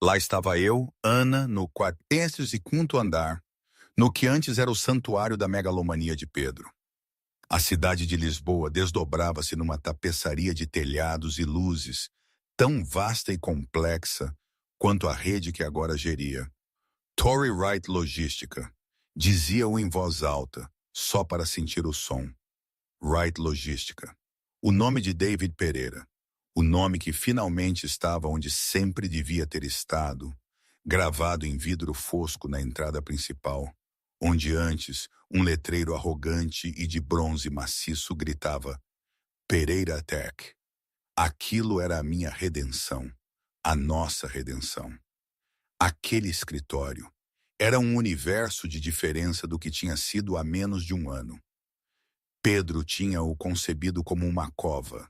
Lá estava eu, Ana, no 45º andar, no que antes era o santuário da megalomania de Pedro. A cidade de Lisboa desdobrava-se numa tapeçaria de telhados e luzes, tão vasta e complexa quanto a rede que agora geria. Tory Wright Logística, dizia-o em voz alta, só para sentir o som. Wright Logística. O nome de David Pereira. O nome que finalmente estava onde sempre devia ter estado, gravado em vidro fosco na entrada principal, onde antes um letreiro arrogante e de bronze maciço gritava Pereira Tech. Aquilo era a minha redenção, a nossa redenção. Aquele escritório era um universo de diferença do que tinha sido há menos de um ano. Pedro tinha-o concebido como uma cova,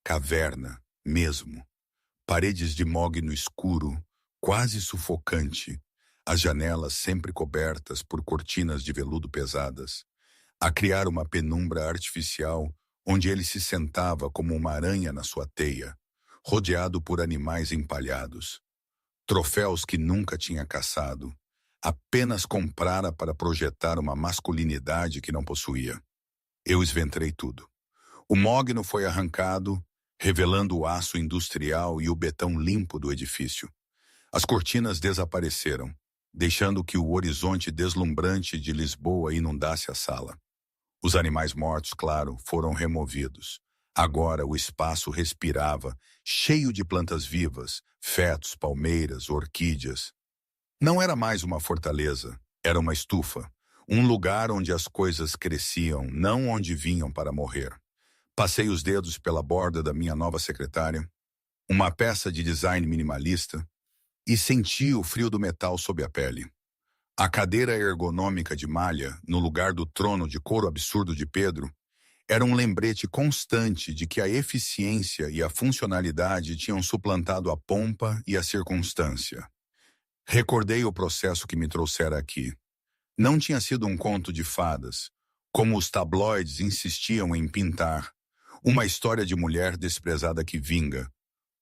caverna mesmo, paredes de mogno escuro, quase sufocante, as janelas sempre cobertas por cortinas de veludo pesadas, a criar uma penumbra artificial onde ele se sentava como uma aranha na sua teia, rodeado por animais empalhados. Troféus que nunca tinha caçado, apenas comprara para projetar uma masculinidade que não possuía. Eu esventrei tudo. O mogno foi arrancado, revelando o aço industrial e o betão limpo do edifício. As cortinas desapareceram, deixando que o horizonte deslumbrante de Lisboa inundasse a sala. Os animais mortos, claro, foram removidos. Agora o espaço respirava, cheio de plantas vivas, fetos, palmeiras, orquídeas. Não era mais uma fortaleza, era uma estufa, um lugar onde as coisas cresciam, não onde vinham para morrer. Passei os dedos pela borda da minha nova secretária, uma peça de design minimalista, e senti o frio do metal sob a pele. A cadeira ergonômica de malha, no lugar do trono de couro absurdo de Pedro, era um lembrete constante de que a eficiência e a funcionalidade tinham suplantado a pompa e a circunstância. Recordei o processo que me trouxera aqui. Não tinha sido um conto de fadas, como os tabloides insistiam em pintar, uma história de mulher desprezada que vinga,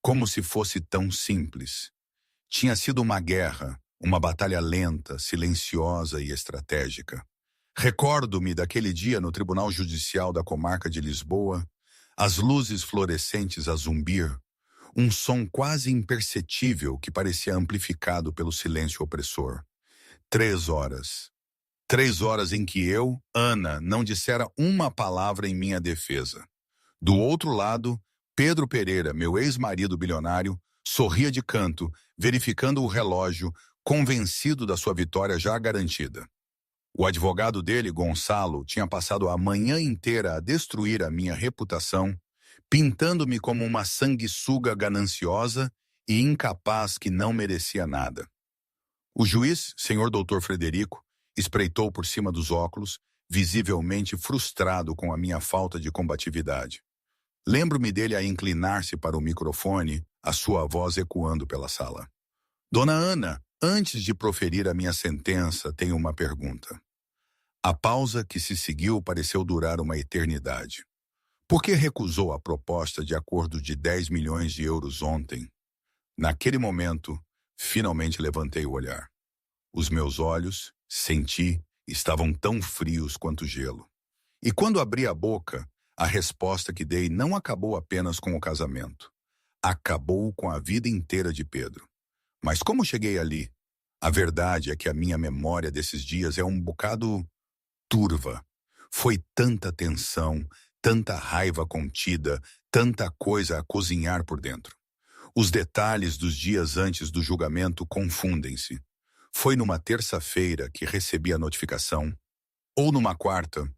como se fosse tão simples. Tinha sido uma guerra, uma batalha lenta, silenciosa e estratégica. Recordo-me daquele dia no Tribunal Judicial da Comarca de Lisboa, as luzes fluorescentes a zumbir, um som quase imperceptível que parecia amplificado pelo silêncio opressor. 3 horas. 3 horas em que eu, Ana, não dissera uma palavra em minha defesa. Do outro lado, Pedro Pereira, meu ex-marido bilionário, sorria de canto, verificando o relógio, convencido da sua vitória já garantida. O advogado dele, Gonçalo, tinha passado a manhã inteira a destruir a minha reputação, pintando-me como uma sanguessuga gananciosa e incapaz que não merecia nada. O juiz, senhor Dr. Frederico, espreitou por cima dos óculos, visivelmente frustrado com a minha falta de combatividade. Lembro-me dele a inclinar-se para o microfone, a sua voz ecoando pela sala. Dona Ana, antes de proferir a minha sentença, tenho uma pergunta. A pausa que se seguiu pareceu durar uma eternidade. Por que recusou a proposta de acordo de 10 milhões de euros ontem? Naquele momento, finalmente levantei o olhar. Os meus olhos, senti, estavam tão frios quanto gelo. E quando abri a boca, a resposta que dei não acabou apenas com o casamento. Acabou com a vida inteira de Pedro. Mas como cheguei ali? A verdade é que a minha memória desses dias é um bocado turva. Foi tanta tensão, tanta raiva contida, tanta coisa a cozinhar por dentro. Os detalhes dos dias antes do julgamento confundem-se. Foi numa terça-feira que recebi a notificação, ou numa quarta.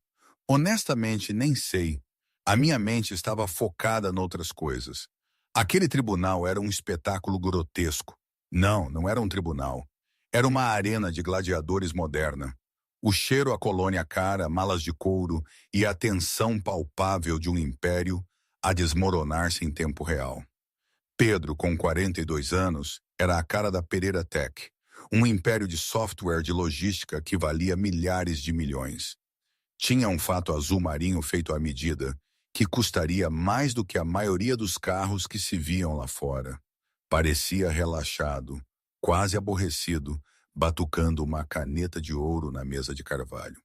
Honestamente, nem sei. A minha mente estava focada noutras coisas. Aquele tribunal era um espetáculo grotesco. Não era um tribunal. Era uma arena de gladiadores moderna. O cheiro a colônia cara, malas de couro e a tensão palpável de um império a desmoronar-se em tempo real. Pedro, com 42 anos, era a cara da Pereira Tech, um império de software de logística que valia milhares de milhões. Tinha um fato azul marinho feito à medida, que custaria mais do que a maioria dos carros que se viam lá fora. Parecia relaxado, quase aborrecido, batucando uma caneta de ouro na mesa de carvalho.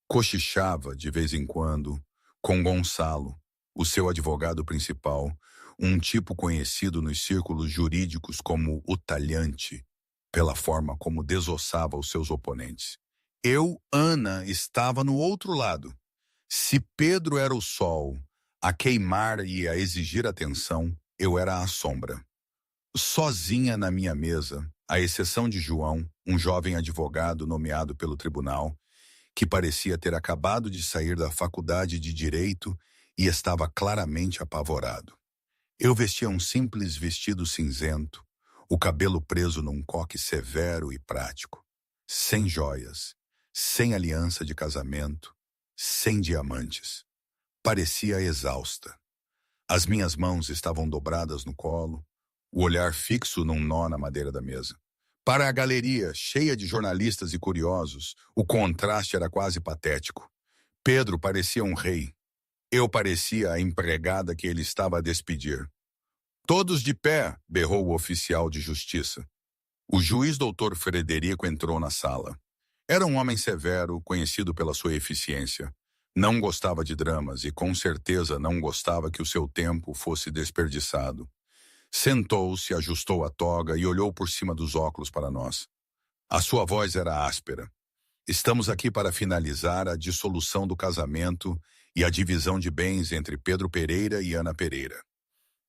Cochichava, de vez em quando, com Gonçalo, o seu advogado principal, um tipo conhecido nos círculos jurídicos como o talhante, pela forma como desossava os seus oponentes. Eu, Ana, estava no outro lado. Se Pedro era o sol, a queimar e a exigir atenção, eu era a sombra. Sozinha na minha mesa, à exceção de João, um jovem advogado nomeado pelo tribunal, que parecia ter acabado de sair da faculdade de Direito e estava claramente apavorado. Eu vestia um simples vestido cinzento, o cabelo preso num coque severo e prático, sem joias, sem aliança de casamento, sem diamantes. Parecia exausta. As minhas mãos estavam dobradas no colo, o olhar fixo num nó na madeira da mesa. Para a galeria, cheia de jornalistas e curiosos, o contraste era quase patético. Pedro parecia um rei. Eu parecia a empregada que ele estava a despedir. "Todos de pé!" berrou o oficial de justiça. O juiz doutor Frederico entrou na sala. Era um homem severo, conhecido pela sua eficiência. Não gostava de dramas e, com certeza, não gostava que o seu tempo fosse desperdiçado. Sentou-se, ajustou a toga e olhou por cima dos óculos para nós. A sua voz era áspera. "Estamos aqui para finalizar a dissolução do casamento e a divisão de bens entre Pedro Pereira e Ana Pereira.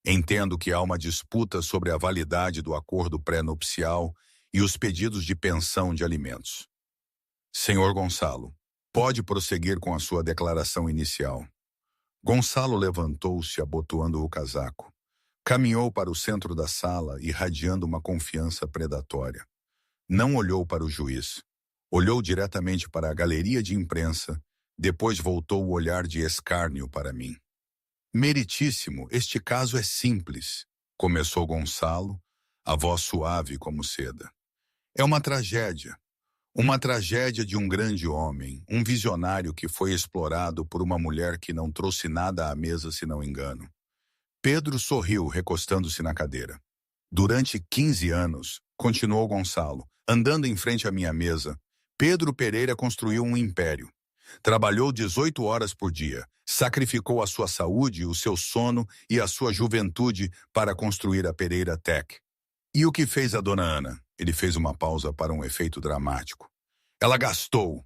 Entendo que há uma disputa sobre a validade do acordo pré-nupcial e os pedidos de pensão de alimentos. Senhor Gonçalo, pode prosseguir com a sua declaração inicial." Gonçalo levantou-se, abotoando o casaco. Caminhou para o centro da sala, irradiando uma confiança predatória. Não olhou para o juiz. Olhou diretamente para a galeria de imprensa, depois voltou o olhar de escárnio para mim. "Meritíssimo, este caso é simples", começou Gonçalo, a voz suave como seda. "É uma tragédia. Uma tragédia de um grande homem, um visionário que foi explorado por uma mulher que não trouxe nada à mesa se não engano." Pedro sorriu, recostando-se na cadeira. "Durante 15 anos, continuou Gonçalo, andando em frente à minha mesa, Pedro Pereira construiu um império. Trabalhou 18 horas por dia, sacrificou a sua saúde, o seu sono e a sua juventude para construir a Pereira Tech. E o que fez a dona Ana?" Ele fez uma pausa para um efeito dramático. "Ela gastou",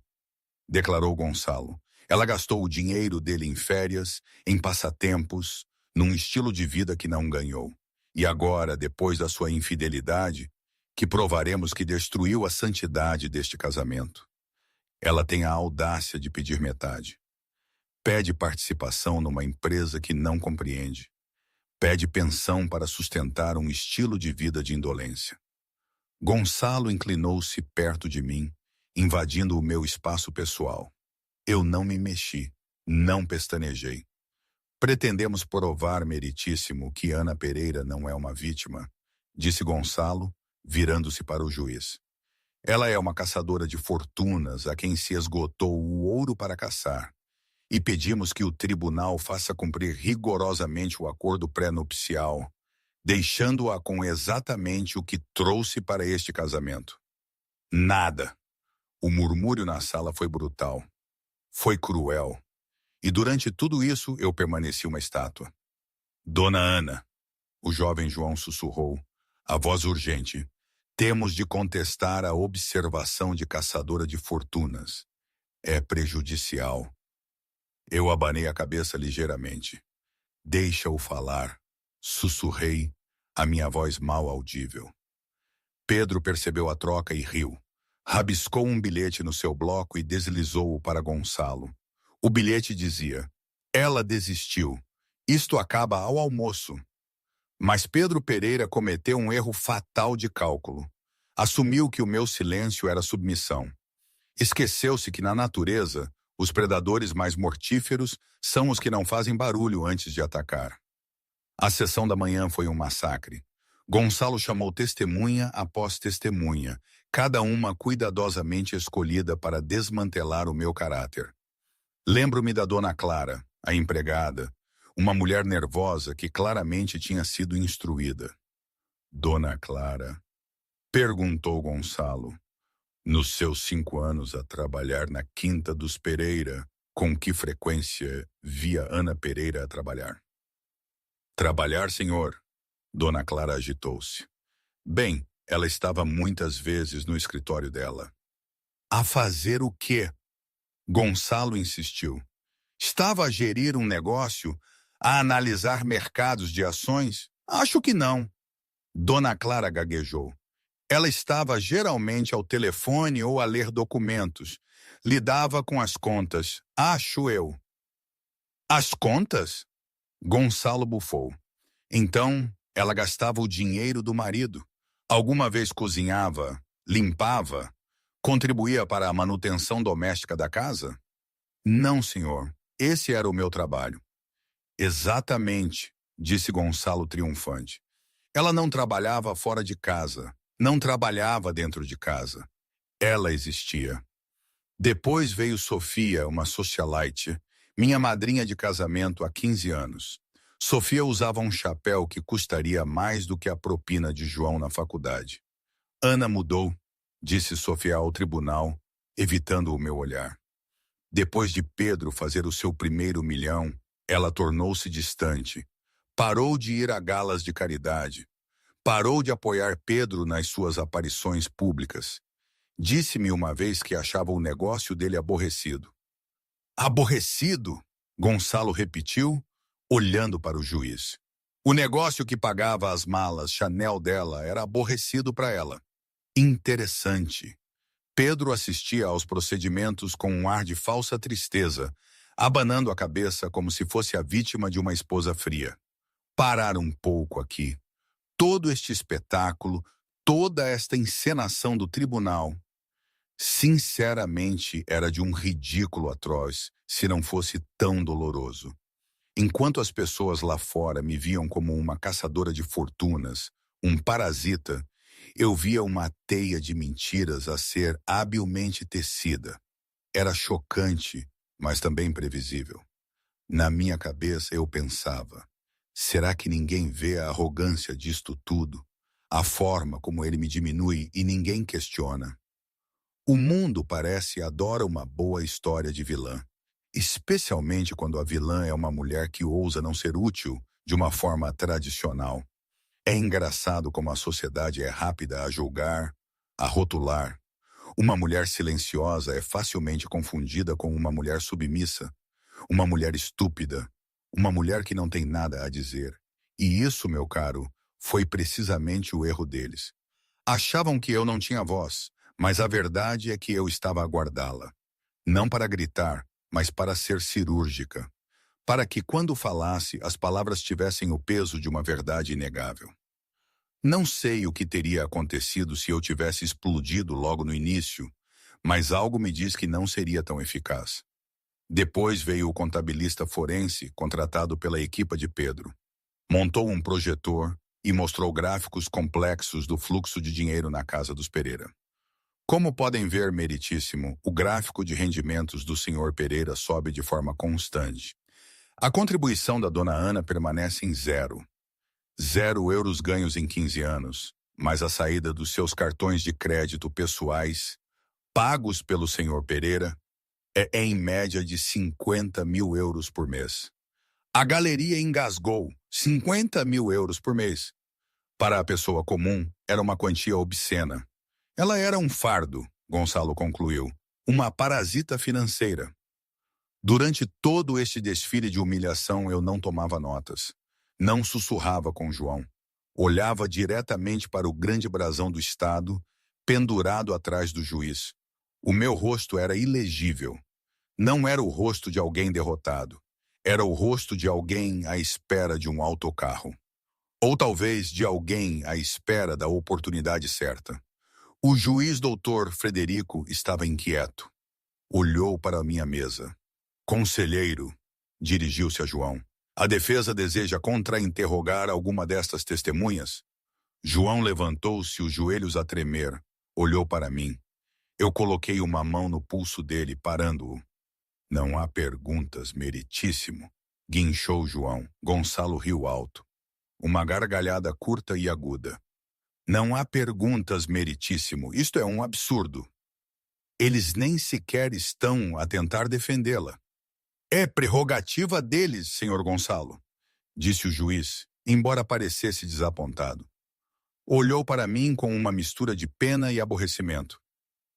declarou Gonçalo. "Ela gastou o dinheiro dele em férias, em passatempos, num estilo de vida que não ganhou. E agora, depois da sua infidelidade, que provaremos que destruiu a santidade deste casamento. Ela tem a audácia de pedir metade. Pede participação numa empresa que não compreende. Pede pensão para sustentar um estilo de vida de indolência." Gonçalo inclinou-se perto de mim, invadindo o meu espaço pessoal. Eu não me mexi, não pestanejei. "Pretendemos provar, meritíssimo, que Ana Pereira não é uma vítima", disse Gonçalo, virando-se para o juiz. "Ela é uma caçadora de fortunas a quem se esgotou o ouro para caçar. E pedimos que o tribunal faça cumprir rigorosamente o acordo pré-nupcial, deixando-a com exatamente o que trouxe para este casamento." Nada. O murmúrio na sala foi brutal. Foi cruel. E durante tudo isso eu permaneci uma estátua. "Dona Ana", o jovem João sussurrou, a voz urgente, "temos de contestar a observação de caçadora de fortunas. É prejudicial." Eu abanei a cabeça ligeiramente. "Deixa-o falar", sussurrei, a minha voz mal audível. Pedro percebeu a troca e riu. Rabiscou um bilhete no seu bloco e deslizou-o para Gonçalo. O bilhete dizia: "Ela desistiu. Isto acaba ao almoço." Mas Pedro Pereira cometeu um erro fatal de cálculo. Assumiu que o meu silêncio era submissão. Esqueceu-se que na natureza, os predadores mais mortíferos são os que não fazem barulho antes de atacar. A sessão da manhã foi um massacre. Gonçalo chamou testemunha após testemunha, cada uma cuidadosamente escolhida para desmantelar o meu caráter. Lembro-me da dona Clara, a empregada, uma mulher nervosa que claramente tinha sido instruída. Dona Clara. Perguntou Gonçalo. Nos seus 5 anos a trabalhar na Quinta dos Pereira, com que frequência via Ana Pereira a trabalhar? Trabalhar, senhor? Dona Clara agitou-se. Bem, ela estava muitas vezes no escritório dela. A fazer o quê? Gonçalo insistiu. Estava a gerir um negócio? A analisar mercados de ações? Acho que não. Dona Clara gaguejou. Ela estava geralmente ao telefone ou a ler documentos. Lidava com as contas, acho eu. As contas? Gonçalo bufou. Então, ela gastava o dinheiro do marido. Alguma vez cozinhava, limpava, contribuía para a manutenção doméstica da casa? Não, senhor. Esse era o meu trabalho. Exatamente, disse Gonçalo triunfante. Ela não trabalhava fora de casa, não trabalhava dentro de casa. Ela existia. Depois veio Sofia, uma socialite, minha madrinha de casamento há 15 anos. Sofia usava um chapéu que custaria mais do que a propina de João na faculdade. Ana mudou, disse Sofia ao tribunal, evitando o meu olhar. Depois de Pedro fazer o seu primeiro milhão, ela tornou-se distante. Parou de ir a galas de caridade. Parou de apoiar Pedro nas suas aparições públicas. Disse-me uma vez que achava o negócio dele aborrecido. Aborrecido? Gonçalo repetiu, olhando para o juiz. O negócio que pagava as malas Chanel dela era aborrecido para ela. Interessante. Pedro assistia aos procedimentos com um ar de falsa tristeza, abanando a cabeça como se fosse a vítima de uma esposa fria. Parar um pouco aqui. Todo este espetáculo, toda esta encenação do tribunal, sinceramente era de um ridículo atroz, se não fosse tão doloroso. Enquanto as pessoas lá fora me viam como uma caçadora de fortunas, um parasita, eu via uma teia de mentiras a ser habilmente tecida. Era chocante, mas também previsível. Na minha cabeça eu pensava, será que ninguém vê a arrogância disto tudo? A forma como ele me diminui e ninguém questiona. O mundo parece adora uma boa história de vilã, especialmente quando a vilã é uma mulher que ousa não ser útil de uma forma tradicional. É engraçado como a sociedade é rápida a julgar, a rotular. Uma mulher silenciosa é facilmente confundida com uma mulher submissa, uma mulher estúpida, uma mulher que não tem nada a dizer. E isso, meu caro, foi precisamente o erro deles. Achavam que eu não tinha voz, mas a verdade é que eu estava a guardá-la. Não para gritar, mas para ser cirúrgica. Para que, quando falasse, as palavras tivessem o peso de uma verdade inegável. Não sei o que teria acontecido se eu tivesse explodido logo no início, mas algo me diz que não seria tão eficaz. Depois veio o contabilista forense, contratado pela equipa de Pedro. Montou um projetor e mostrou gráficos complexos do fluxo de dinheiro na casa dos Pereira. Como podem ver, meritíssimo, o gráfico de rendimentos do Sr. Pereira sobe de forma constante. A contribuição da dona Ana permanece em zero. 0 euros ganhos em 15 anos, mas a saída dos seus cartões de crédito pessoais, pagos pelo Sr. Pereira, é em média de 50 mil euros por mês. A galeria engasgou 50 mil euros por mês. Para a pessoa comum, era uma quantia obscena. Ela era um fardo, Gonçalo concluiu, uma parasita financeira. Durante todo este desfile de humilhação eu não tomava notas. Não sussurrava com João. Olhava diretamente para o grande brasão do Estado, pendurado atrás do juiz. O meu rosto era ilegível. Não era o rosto de alguém derrotado. Era o rosto de alguém à espera de um autocarro. Ou talvez de alguém à espera da oportunidade certa. O juiz doutor Frederico estava inquieto. Olhou para a minha mesa. Conselheiro, dirigiu-se a João. A defesa deseja contra-interrogar alguma destas testemunhas? João levantou-se, os joelhos a tremer. Olhou para mim. Eu coloquei uma mão no pulso dele, parando-o. Não há perguntas, meritíssimo, guinchou João. Gonçalo riu alto. Uma gargalhada curta e aguda. Não há perguntas, meritíssimo. Isto é um absurdo. Eles nem sequer estão a tentar defendê-la. É prerrogativa deles, senhor Gonçalo, disse o juiz, embora parecesse desapontado. Olhou para mim com uma mistura de pena e aborrecimento.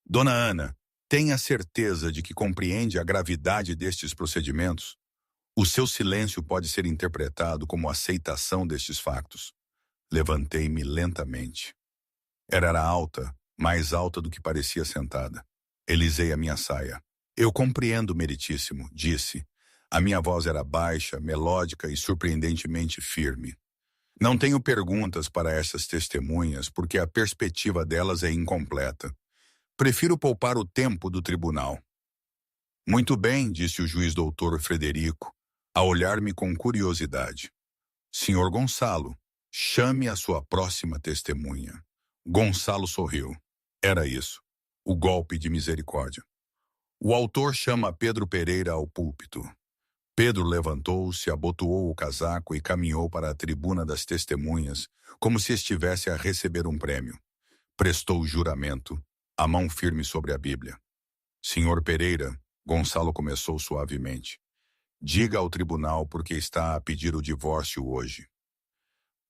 Dona Ana, tenha certeza de que compreende a gravidade destes procedimentos. O seu silêncio pode ser interpretado como aceitação destes factos. Levantei-me lentamente. Ela era alta, mais alta do que parecia sentada. Elisei a minha saia. Eu compreendo, meritíssimo, disse. A minha voz era baixa, melódica e surpreendentemente firme. Não tenho perguntas para essas testemunhas, porque a perspectiva delas é incompleta. Prefiro poupar o tempo do tribunal. Muito bem, disse o juiz doutor Frederico, a olhar-me com curiosidade. Senhor Gonçalo, chame a sua próxima testemunha. Gonçalo sorriu. Era isso. O golpe de misericórdia. O autor chama Pedro Pereira ao púlpito. Pedro levantou-se, abotoou o casaco e caminhou para a tribuna das testemunhas, como se estivesse a receber um prêmio. Prestou o juramento, a mão firme sobre a Bíblia. Senhor Pereira, Gonçalo começou suavemente. Diga ao tribunal por que está a pedir o divórcio hoje.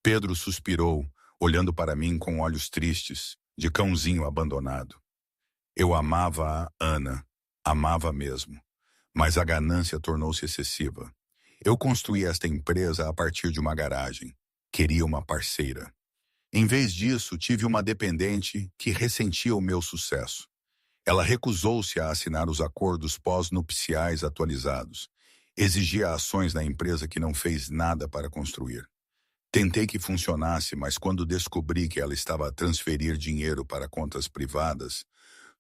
Pedro suspirou, olhando para mim com olhos tristes, de cãozinho abandonado. Eu amava a Ana, amava mesmo, mas a ganância tornou-se excessiva. Eu construí esta empresa a partir de uma garagem. Queria uma parceira. Em vez disso, tive uma dependente que ressentia o meu sucesso. Ela recusou-se a assinar os acordos pós-nupciais atualizados. Exigia ações na empresa que não fez nada para construir. Tentei que funcionasse, mas quando descobri que ela estava a transferir dinheiro para contas privadas,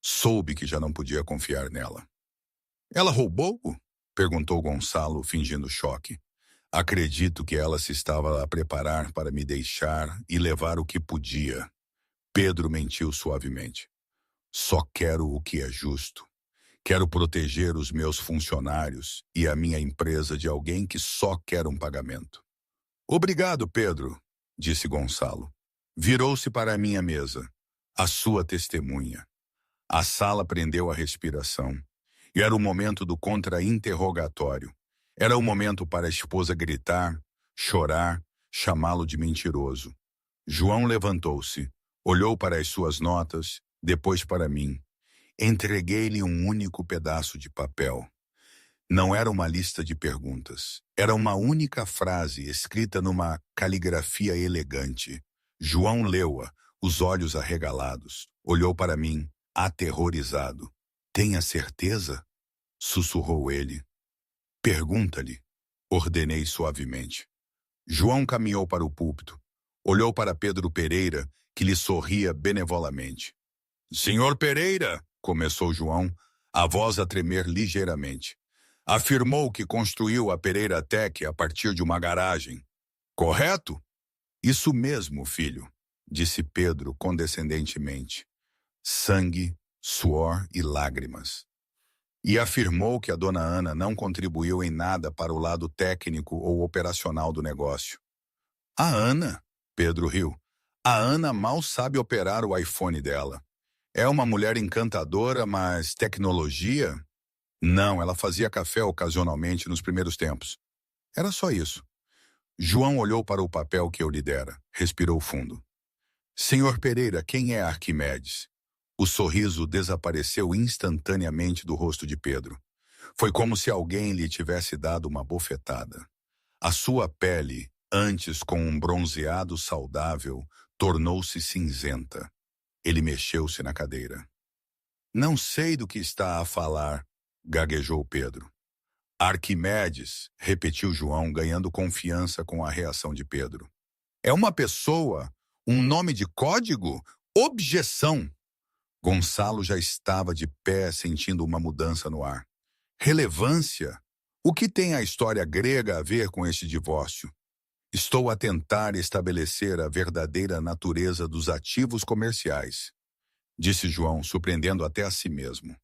soube que já não podia confiar nela. Ela roubou? Perguntou Gonçalo, fingindo choque. Acredito que ela se estava a preparar para me deixar e levar o que podia. Pedro mentiu suavemente. Só quero o que é justo. Quero proteger os meus funcionários e a minha empresa de alguém que só quer um pagamento. Obrigado, Pedro, disse Gonçalo. Virou-se para a minha mesa. A sua testemunha. A sala prendeu a respiração. E era o momento do contra-interrogatório. Era o momento para a esposa gritar, chorar, chamá-lo de mentiroso. João levantou-se, olhou para as suas notas, depois para mim. Entreguei-lhe um único pedaço de papel. Não era uma lista de perguntas. Era uma única frase escrita numa caligrafia elegante. João leu-a, os olhos arregalados. Olhou para mim, aterrorizado. Tenha certeza? Sussurrou ele. Pergunta-lhe, ordenei suavemente. João caminhou para o púlpito. Olhou para Pedro Pereira, que lhe sorria benevolamente. Senhor Pereira, começou João, a voz a tremer ligeiramente. Afirmou que construiu a Pereira Tech a partir de uma garagem. Correto? Isso mesmo, filho, disse Pedro condescendentemente. Sangue, suor e lágrimas. E afirmou que a dona Ana não contribuiu em nada para o lado técnico ou operacional do negócio. A Ana? Pedro riu. A Ana mal sabe operar o iPhone dela. É uma mulher encantadora, mas tecnologia? Não, ela fazia café ocasionalmente nos primeiros tempos. Era só isso. João olhou para o papel que eu lhe dera, respirou fundo. Senhor Pereira, quem é Arquimedes? O sorriso desapareceu instantaneamente do rosto de Pedro. Foi como se alguém lhe tivesse dado uma bofetada. A sua pele, antes com um bronzeado saudável, tornou-se cinzenta. Ele mexeu-se na cadeira. Não sei do que está a falar, gaguejou Pedro. Arquimedes, repetiu João, ganhando confiança com a reação de Pedro. É uma pessoa, um nome de código? Objeção! Gonçalo já estava de pé, sentindo uma mudança no ar. Relevância? O que tem a história grega a ver com este divórcio? Estou a tentar estabelecer a verdadeira natureza dos ativos comerciais, disse João, surpreendendo até a si mesmo.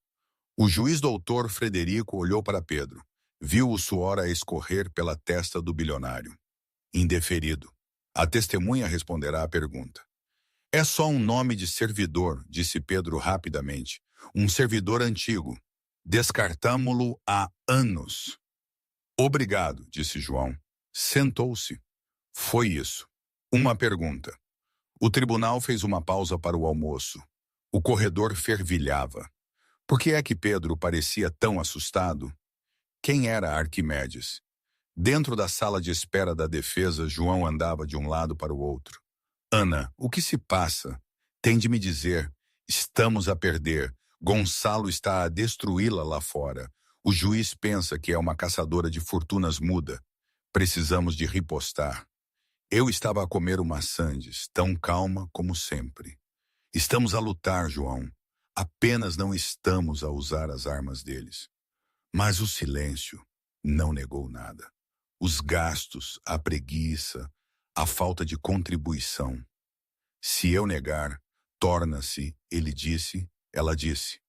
O juiz doutor Frederico olhou para Pedro. Viu o suor a escorrer pela testa do bilionário. Indeferido. A testemunha responderá à pergunta. É só um nome de servidor, disse Pedro rapidamente. Um servidor antigo. Descartámo-lo há anos. Obrigado, disse João. Sentou-se. Foi isso. Uma pergunta. O tribunal fez uma pausa para o almoço. O corredor fervilhava. Por que é que Pedro parecia tão assustado? Quem era Arquimedes? Dentro da sala de espera da defesa, João andava de um lado para o outro. Ana, o que se passa? Tem de me dizer. Estamos a perder. Gonçalo está a destruí-la lá fora. O juiz pensa que é uma caçadora de fortunas muda. Precisamos de ripostar. Eu estava a comer uma sandes, tão calma como sempre. Estamos a lutar, João. Apenas não estamos a usar as armas deles. Mas o silêncio não negou nada. Os gastos, a preguiça, a falta de contribuição. Se eu negar, torna-se, ele disse, ela disse.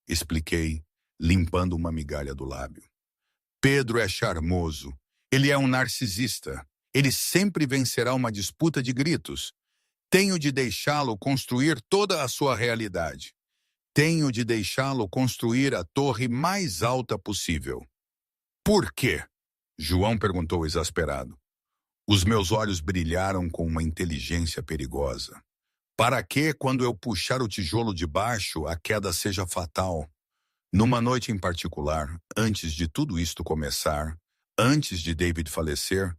Expliquei, limpando uma migalha do lábio. Pedro é charmoso. Ele é um narcisista. Ele sempre vencerá uma disputa de gritos. Tenho de deixá-lo construir toda a sua realidade. Tenho de deixá-lo construir a torre mais alta possível. Por quê? João perguntou exasperado. Os meus olhos brilharam com uma inteligência perigosa. Para que, quando eu puxar o tijolo de baixo, a queda seja fatal? Numa noite em particular, antes de tudo isto começar, antes de David falecer,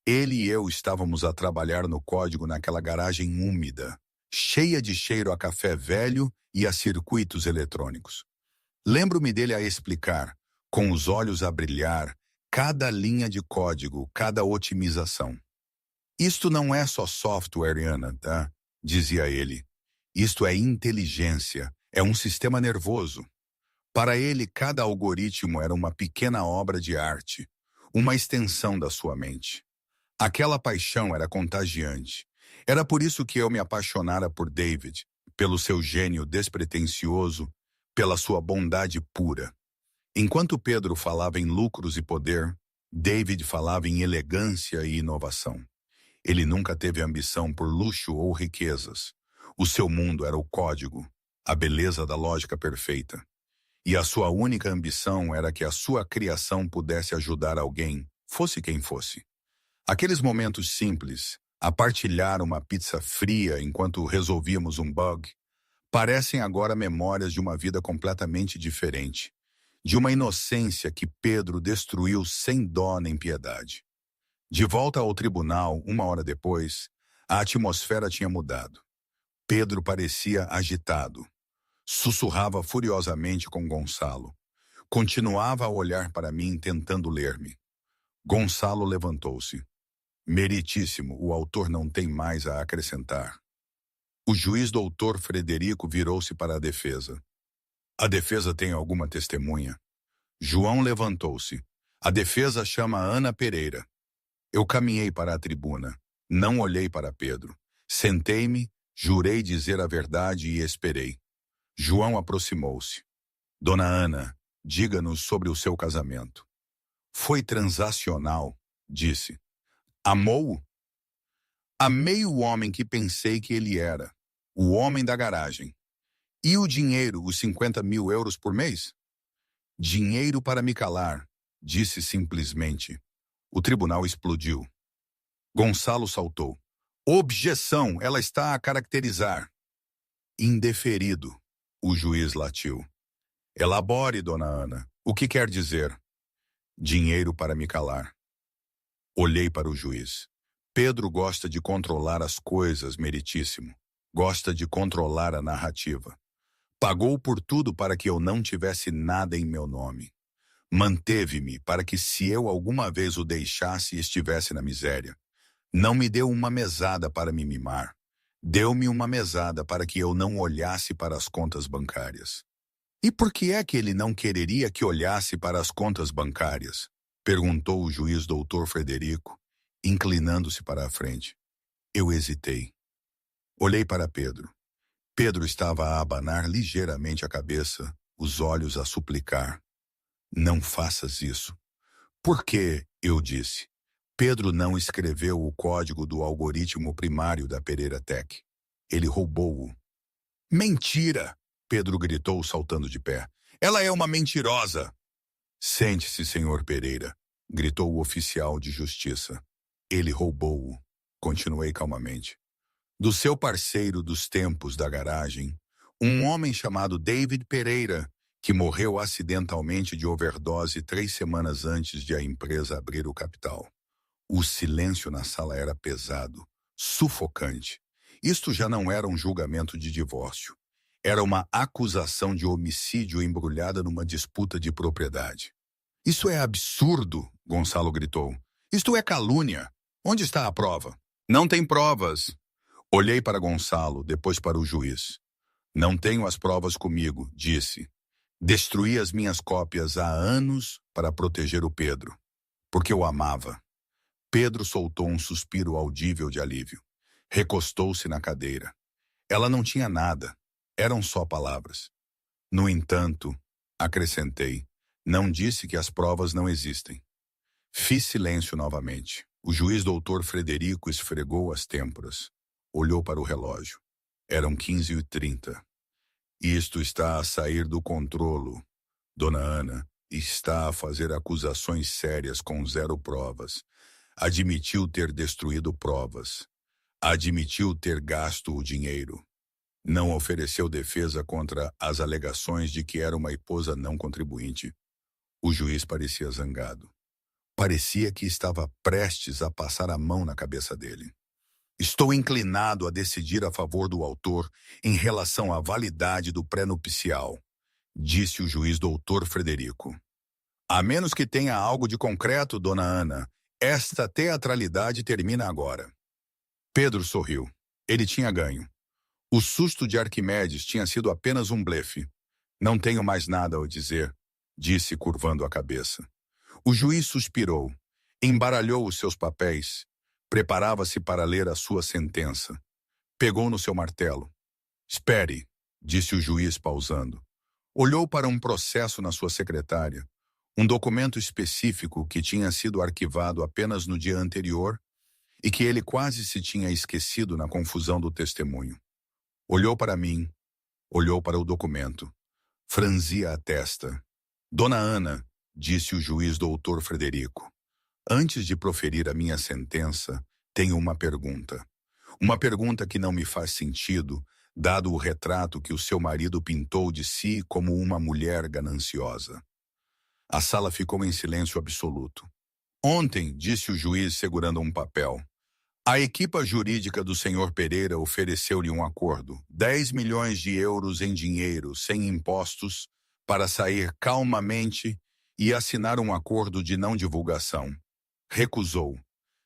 ele e eu estávamos a trabalhar no código naquela garagem úmida, cheia de cheiro a café velho e a circuitos eletrônicos. Lembro-me dele a explicar, com os olhos a brilhar, cada linha de código, cada otimização. Isto não é só software, Ana, tá? Dizia ele. Isto é inteligência, é um sistema nervoso. Para ele, cada algoritmo era uma pequena obra de arte, uma extensão da sua mente. Aquela paixão era contagiante. Era por isso que eu me apaixonara por David, pelo seu gênio despretensioso, pela sua bondade pura. Enquanto Pedro falava em lucros e poder, David falava em elegância e inovação. Ele nunca teve ambição por luxo ou riquezas. O seu mundo era o código, a beleza da lógica perfeita. E a sua única ambição era que a sua criação pudesse ajudar alguém, fosse quem fosse. Aqueles momentos simples, a partilhar uma pizza fria enquanto resolvíamos um bug, parecem agora memórias de uma vida completamente diferente, de uma inocência que Pedro destruiu sem dó nem piedade. De volta ao tribunal, uma hora depois, a atmosfera tinha mudado. Pedro parecia agitado. Sussurrava furiosamente com Gonçalo. Continuava a olhar para mim, tentando ler-me. Gonçalo levantou-se. Meritíssimo, o autor não tem mais a acrescentar. O juiz doutor Frederico virou-se para a defesa. A defesa tem alguma testemunha? João levantou-se. A defesa chama Ana Pereira. Eu caminhei para a tribuna. Não olhei para Pedro. Sentei-me, jurei dizer a verdade e esperei. João aproximou-se. Dona Ana, diga-nos sobre o seu casamento. Foi transacional, disse. Amou-o? Amei o homem que pensei que ele era, o homem da garagem. E o dinheiro, os 50.000 euros por mês? Dinheiro para me calar, disse simplesmente. O tribunal explodiu. Gonçalo saltou. Objeção, ela está a caracterizar. Indeferido, o juiz latiu. Elabore, dona Ana. O que quer dizer? Dinheiro para me calar. Olhei para o juiz. Pedro gosta de controlar as coisas, meritíssimo. Gosta de controlar a narrativa. Pagou por tudo para que eu não tivesse nada em meu nome. Manteve-me para que, se eu alguma vez o deixasse, estivesse na miséria. Não me deu uma mesada para me mimar. Deu-me uma mesada para que eu não olhasse para as contas bancárias. E por que é que ele não quereria que olhasse para as contas bancárias? Perguntou o juiz doutor Frederico, inclinando-se para a frente. Eu hesitei. Olhei para Pedro. Pedro estava a abanar ligeiramente a cabeça, os olhos a suplicar. Não faças isso. Por quê? Eu disse. Pedro não escreveu o código do algoritmo primário da Pereira Tech. Ele roubou-o. Mentira! Pedro gritou, saltando de pé. Ela é uma mentirosa! Sente-se, senhor Pereira, gritou o oficial de justiça. Ele roubou-o. Continuei calmamente. Do seu parceiro dos tempos da garagem, um homem chamado David Pereira, que morreu acidentalmente de overdose 3 semanas antes de a empresa abrir o capital. O silêncio na sala era pesado, sufocante. Isto já não era um julgamento de divórcio. Era uma acusação de homicídio embrulhada numa disputa de propriedade. Isso é absurdo, Gonçalo gritou. Isto é calúnia. Onde está a prova? Não tem provas. Olhei para Gonçalo, depois para o juiz. Não tenho as provas comigo, disse. Destruí as minhas cópias há anos para proteger o Pedro, porque o amava. Pedro soltou um suspiro audível de alívio. Recostou-se na cadeira. Ela não tinha nada. Eram só palavras. No entanto, acrescentei, não disse que as provas não existem. Fiz silêncio novamente. O juiz doutor Frederico esfregou as têmporas. Olhou para o relógio. Eram 15h30. Isto está a sair do controlo. Dona Ana está a fazer acusações sérias com 0 provas. Admitiu ter destruído provas. Admitiu ter gasto o dinheiro. Não ofereceu defesa contra as alegações de que era uma esposa não contribuinte. O juiz parecia zangado. Parecia que estava prestes a passar a mão na cabeça dele. Estou inclinado a decidir a favor do autor em relação à validade do pré-nupcial, disse o juiz doutor Frederico. A menos que tenha algo de concreto, dona Ana, esta teatralidade termina agora. Pedro sorriu. Ele tinha ganho. O susto de Arquimedes tinha sido apenas um blefe. Não tenho mais nada a dizer, disse curvando a cabeça. O juiz suspirou, embaralhou os seus papéis, preparava-se para ler a sua sentença. Pegou no seu martelo. Espere, disse o juiz pausando. Olhou para um processo na sua secretária, um documento específico que tinha sido arquivado apenas no dia anterior e que ele quase se tinha esquecido na confusão do testemunho. Olhou para mim, olhou para o documento. Franzia a testa. Dona Ana, disse o juiz doutor Frederico, antes de proferir a minha sentença, tenho uma pergunta. Uma pergunta que não me faz sentido, dado o retrato que o seu marido pintou de si como uma mulher gananciosa. A sala ficou em silêncio absoluto. Ontem, disse o juiz segurando um papel, a equipa jurídica do senhor Pereira ofereceu-lhe um acordo, 10 milhões de euros em dinheiro, sem impostos, para sair calmamente e assinar um acordo de não divulgação. Recusou.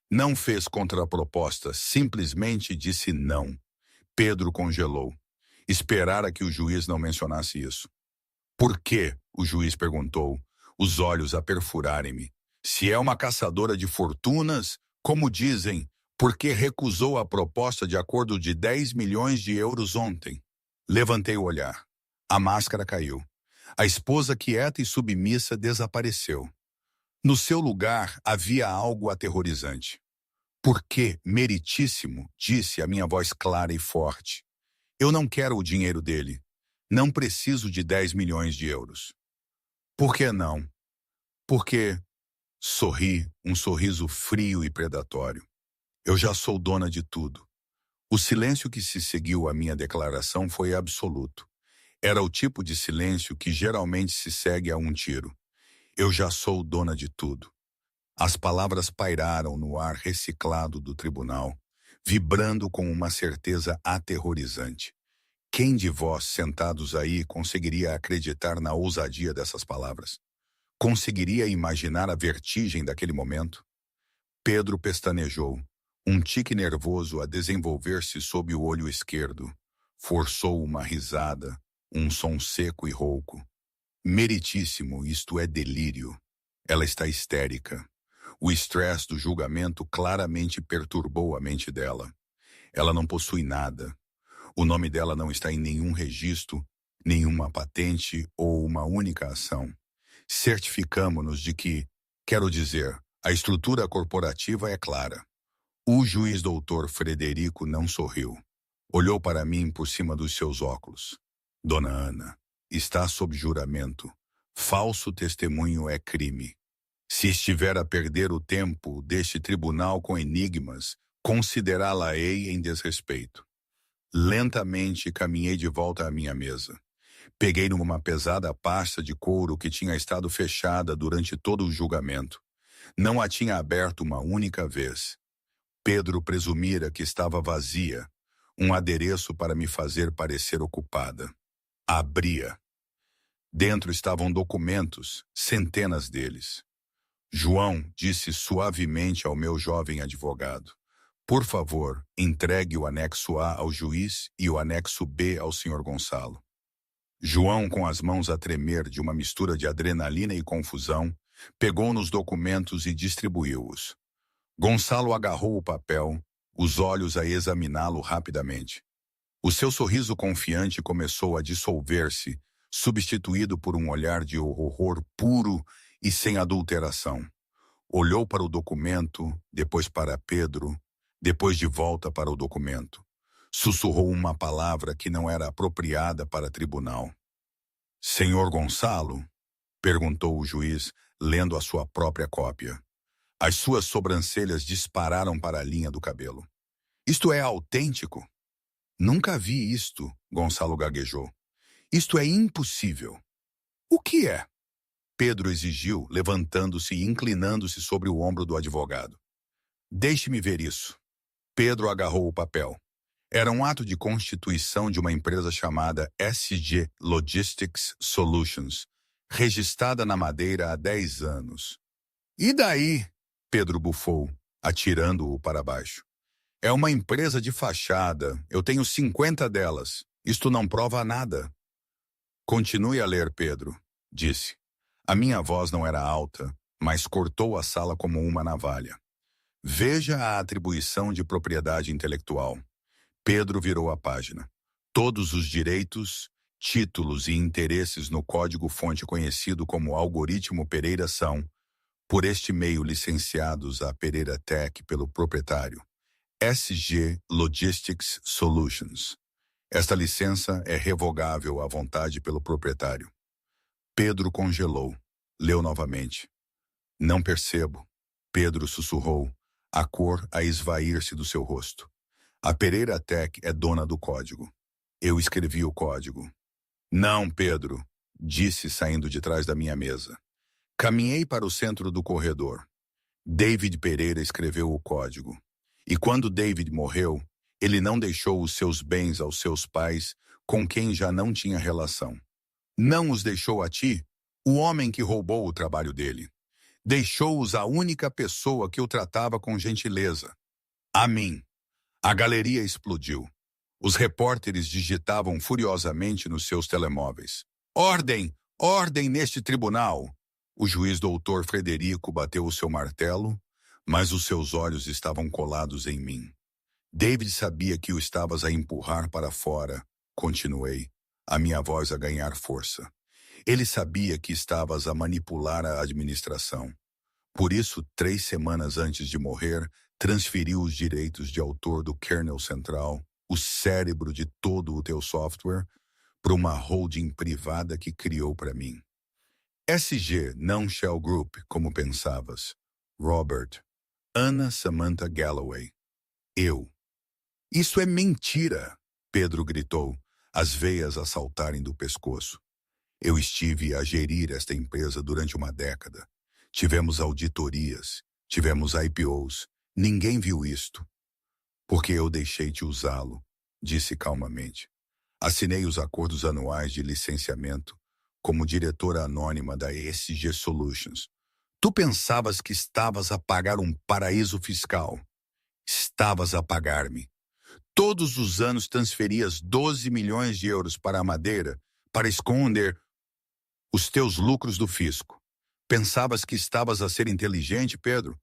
Não fez contraproposta, simplesmente disse não. Pedro congelou. Esperara que o juiz não mencionasse isso. Por quê? O juiz perguntou, os olhos a perfurarem-me. Se é uma caçadora de fortunas, como dizem, por que recusou a proposta de acordo de 10 milhões de euros ontem? Levantei o olhar. A máscara caiu. A esposa quieta e submissa desapareceu. No seu lugar havia algo aterrorizante. Por que, meritíssimo, disse a minha voz clara e forte. Eu não quero o dinheiro dele. Não preciso de 10 milhões de euros. Por que não? Porque sorri, um sorriso frio e predatório. Eu já sou dona de tudo. O silêncio que se seguiu à minha declaração foi absoluto. Era o tipo de silêncio que geralmente se segue a um tiro. Eu já sou dona de tudo. As palavras pairaram no ar reciclado do tribunal, vibrando com uma certeza aterrorizante. Quem de vós, sentados aí, conseguiria acreditar na ousadia dessas palavras? Conseguiria imaginar a vertigem daquele momento? Pedro pestanejou, um tique nervoso a desenvolver-se sob o olho esquerdo. Forçou uma risada, um som seco e rouco. Meritíssimo, isto é delírio. Ela está histérica. O estresse do julgamento claramente perturbou a mente dela. Ela não possui nada. O nome dela não está em nenhum registro, nenhuma patente ou uma única ação. Certificamo-nos de que, quero dizer, a estrutura corporativa é clara. O juiz doutor Frederico não sorriu. Olhou para mim por cima dos seus óculos. Dona Ana, está sob juramento. Falso testemunho é crime. Se estiver a perder o tempo deste tribunal com enigmas, considerá-la-ei em desrespeito. Lentamente caminhei de volta à minha mesa. Peguei numa pesada pasta de couro que tinha estado fechada durante todo o julgamento. Não a tinha aberto uma única vez. Pedro presumira que estava vazia, um adereço para me fazer parecer ocupada. Abria. Dentro estavam documentos, centenas deles. João disse suavemente ao meu jovem advogado: por favor, entregue o anexo A ao juiz e o anexo B ao Sr. Gonçalo. João, com as mãos a tremer de uma mistura de adrenalina e confusão, pegou nos documentos e distribuiu-os. Gonçalo agarrou o papel, os olhos a examiná-lo rapidamente. O seu sorriso confiante começou a dissolver-se, substituído por um olhar de horror puro e sem adulteração. Olhou para o documento, depois para Pedro, depois de volta para o documento. Sussurrou uma palavra que não era apropriada para tribunal. Senhor Gonçalo? Perguntou o juiz, lendo a sua própria cópia. As suas sobrancelhas dispararam para a linha do cabelo. Isto é autêntico? Nunca vi isto, Gonçalo gaguejou. Isto é impossível. O que é? Pedro exigiu, levantando-se e inclinando-se sobre o ombro do advogado. Deixe-me ver isso. Pedro agarrou o papel. Era um ato de constituição de uma empresa chamada SG Logistics Solutions, registrada na Madeira há 10 anos. E daí? Pedro bufou, atirando-o para baixo. É uma empresa de fachada. Eu tenho 50 delas. Isto não prova nada. Continue a ler, Pedro, disse. A minha voz não era alta, mas cortou a sala como uma navalha. Veja a atribuição de propriedade intelectual. Pedro virou a página. Todos os direitos, títulos e interesses no código-fonte conhecido como Algoritmo Pereira são, por este meio licenciados a Pereira Tech pelo proprietário, SG Logistics Solutions. Esta licença é revogável à vontade pelo proprietário. Pedro congelou. Leu novamente. Não percebo. Pedro sussurrou, a cor a esvair-se do seu rosto. A Pereira Tech é dona do código. Eu escrevi o código. Não, Pedro, disse saindo de trás da minha mesa. Caminhei para o centro do corredor. David Pereira escreveu o código. E quando David morreu, ele não deixou os seus bens aos seus pais, com quem já não tinha relação. Não os deixou a ti, o homem que roubou o trabalho dele. Deixou-os à única pessoa que o tratava com gentileza. A mim. A galeria explodiu. Os repórteres digitavam furiosamente nos seus telemóveis. Ordem! Ordem neste tribunal! O juiz doutor Frederico bateu o seu martelo, mas os seus olhos estavam colados em mim. David sabia que o estavas a empurrar para fora, continuei, a minha voz a ganhar força. Ele sabia que estavas a manipular a administração. Por isso, 3 semanas antes de morrer, transferiu os direitos de autor do kernel central, o cérebro de todo o teu software, para uma holding privada que criou para mim. SG não Shell Group, como pensavas. Robert. Anna Samantha Galloway. Eu. Isso é mentira, Pedro gritou, as veias a saltarem do pescoço. Eu estive a gerir esta empresa durante uma década. Tivemos auditorias, tivemos IPOs. Ninguém viu isto. Porque eu deixei-te usá-lo, disse calmamente. Assinei os acordos anuais de licenciamento como diretora anônima da SG Solutions. Tu pensavas que estavas a pagar um paraíso fiscal. Estavas a pagar-me. Todos os anos transferias 12 milhões de euros para a Madeira para esconder os teus lucros do fisco. Pensavas que estavas a ser inteligente, Pedro?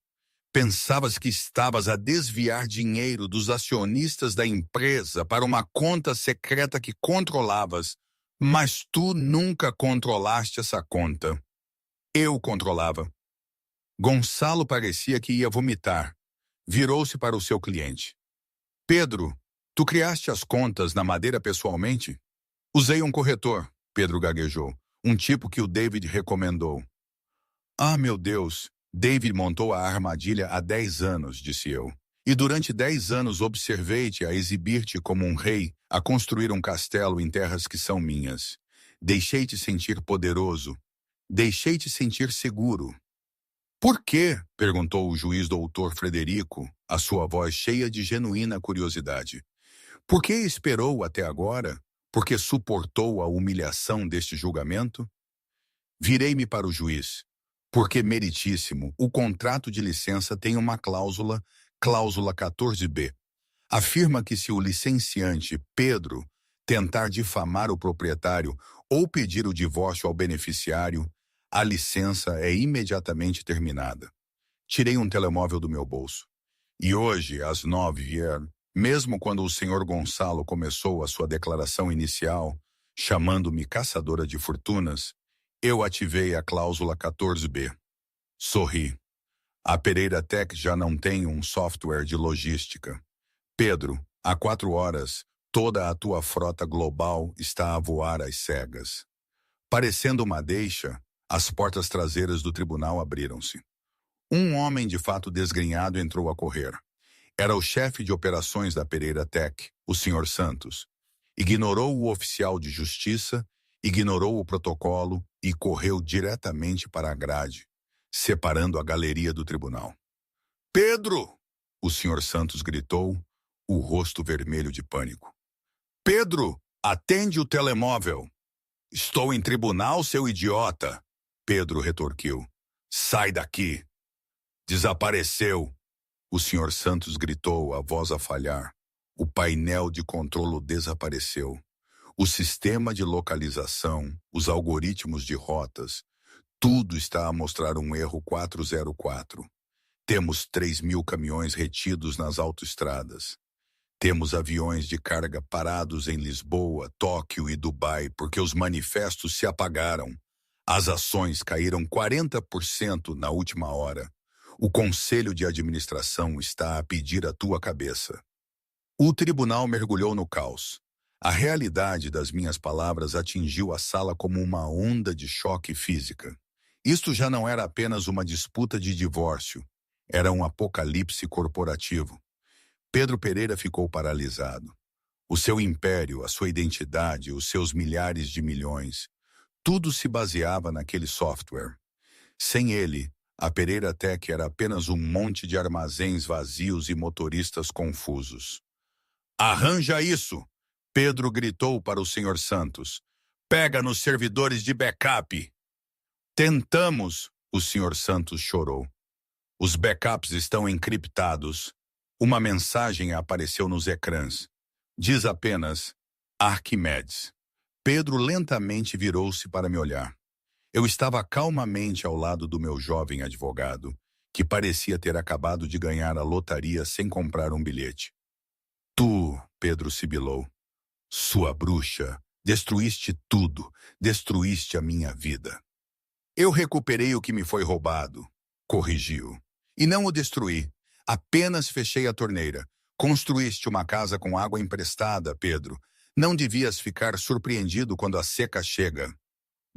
Pensavas que estavas a desviar dinheiro dos acionistas da empresa para uma conta secreta que controlavas, mas tu nunca controlaste essa conta. Eu controlava. Gonçalo parecia que ia vomitar. Virou-se para o seu cliente. Pedro, Tu criaste as contas na madeira pessoalmente? Usei um corretor, Pedro gaguejou. Um tipo que o David recomendou. Ah, meu Deus! David montou a armadilha há 10 anos, disse eu. E durante 10 anos observei-te a exibir-te como um rei, a construir um castelo em terras que são minhas. Deixei-te sentir poderoso. Deixei-te sentir seguro. Por quê? Perguntou o juiz doutor Frederico, a sua voz cheia de genuína curiosidade. Por que esperou até agora? Porque suportou a humilhação deste julgamento? Virei-me para o juiz. Porque, meritíssimo, o contrato de licença tem uma cláusula 14b. Afirma que se o licenciante, Pedro, tentar difamar o proprietário ou pedir o divórcio ao beneficiário, a licença é imediatamente terminada. Tirei um telemóvel do meu bolso. E hoje, às 9h, mesmo quando o senhor Gonçalo começou a sua declaração inicial, chamando-me caçadora de fortunas, eu ativei a cláusula 14b. Sorri. A Pereira Tech já não tem um software de logística. Pedro, há 4 horas, toda a tua frota global está a voar às cegas. Parecendo uma deixa, as portas traseiras do tribunal abriram-se. Um homem de fato desgrenhado entrou a correr. Era o chefe de operações da Pereira Tech, o Sr. Santos. Ignorou o oficial de justiça, ignorou o protocolo e correu diretamente para a grade, separando a galeria do tribunal. Pedro! O Sr. Santos gritou, o rosto vermelho de pânico. Pedro, atende o telemóvel. Estou em tribunal, seu idiota! Pedro retorquiu. Sai daqui! Desapareceu! O Sr. Santos gritou, a voz a falhar. O painel de controlo desapareceu. O sistema de localização, os algoritmos de rotas, tudo está a mostrar um erro 404. Temos 3.000 caminhões retidos nas autoestradas. Temos aviões de carga parados em Lisboa, Tóquio e Dubai porque os manifestos se apagaram. As ações caíram 40% na última hora. O Conselho de Administração está a pedir a tua cabeça. O tribunal mergulhou no caos. A realidade das minhas palavras atingiu a sala como uma onda de choque física. Isto já não era apenas uma disputa de divórcio. Era um apocalipse corporativo. Pedro Pereira ficou paralisado. O seu império, a sua identidade, os seus milhares de milhões, tudo se baseava naquele software. Sem ele, a Pereira Tech era apenas um monte de armazéns vazios e motoristas confusos. Arranja isso! Pedro gritou para o Sr. Santos. Pega nos servidores de backup! Tentamos, o Sr. Santos chorou. Os backups estão encriptados. Uma mensagem apareceu nos ecrãs. Diz apenas, Arquimedes. Pedro lentamente virou-se para me olhar. Eu estava calmamente ao lado do meu jovem advogado, que parecia ter acabado de ganhar a lotaria sem comprar um bilhete. Tu, Pedro sibilou, sua bruxa, destruíste tudo, destruíste a minha vida. Eu recuperei o que me foi roubado, corrigiu. E não o destruí, apenas fechei a torneira. Construíste uma casa com água emprestada, Pedro. Não devias ficar surpreendido quando a seca chega.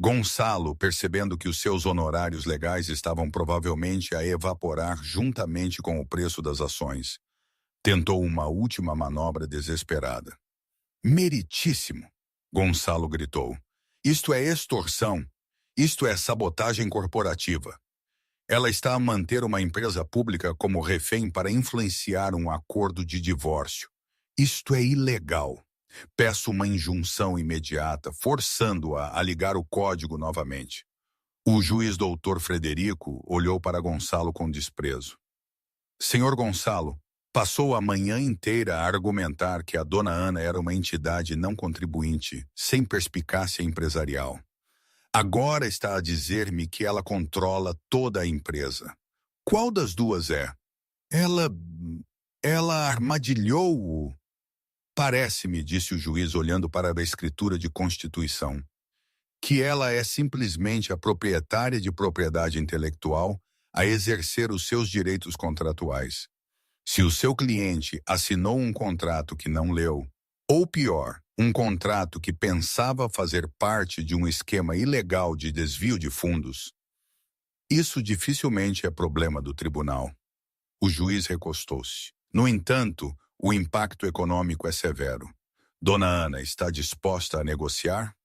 Gonçalo, percebendo que os seus honorários legais estavam provavelmente a evaporar juntamente com o preço das ações, tentou uma última manobra desesperada. Meritíssimo! Gonçalo gritou. Isto é extorsão. Isto é sabotagem corporativa. Ela está a manter uma empresa pública como refém para influenciar um acordo de divórcio. Isto é ilegal. Peço uma injunção imediata, forçando-a a ligar o código novamente. O juiz doutor Frederico olhou para Gonçalo com desprezo. Senhor Gonçalo, passou a manhã inteira a argumentar que a dona Ana era uma entidade não contribuinte, sem perspicácia empresarial. Agora está a dizer-me que ela controla toda a empresa. Qual das duas é? Ela armadilhou-o. Parece-me, disse o juiz olhando para a escritura de Constituição, que ela é simplesmente a proprietária de propriedade intelectual a exercer os seus direitos contratuais. Se o seu cliente assinou um contrato que não leu, ou pior, um contrato que pensava fazer parte de um esquema ilegal de desvio de fundos, isso dificilmente é problema do tribunal. O juiz recostou-se. No entanto, o impacto econômico é severo. Dona Ana está disposta a negociar?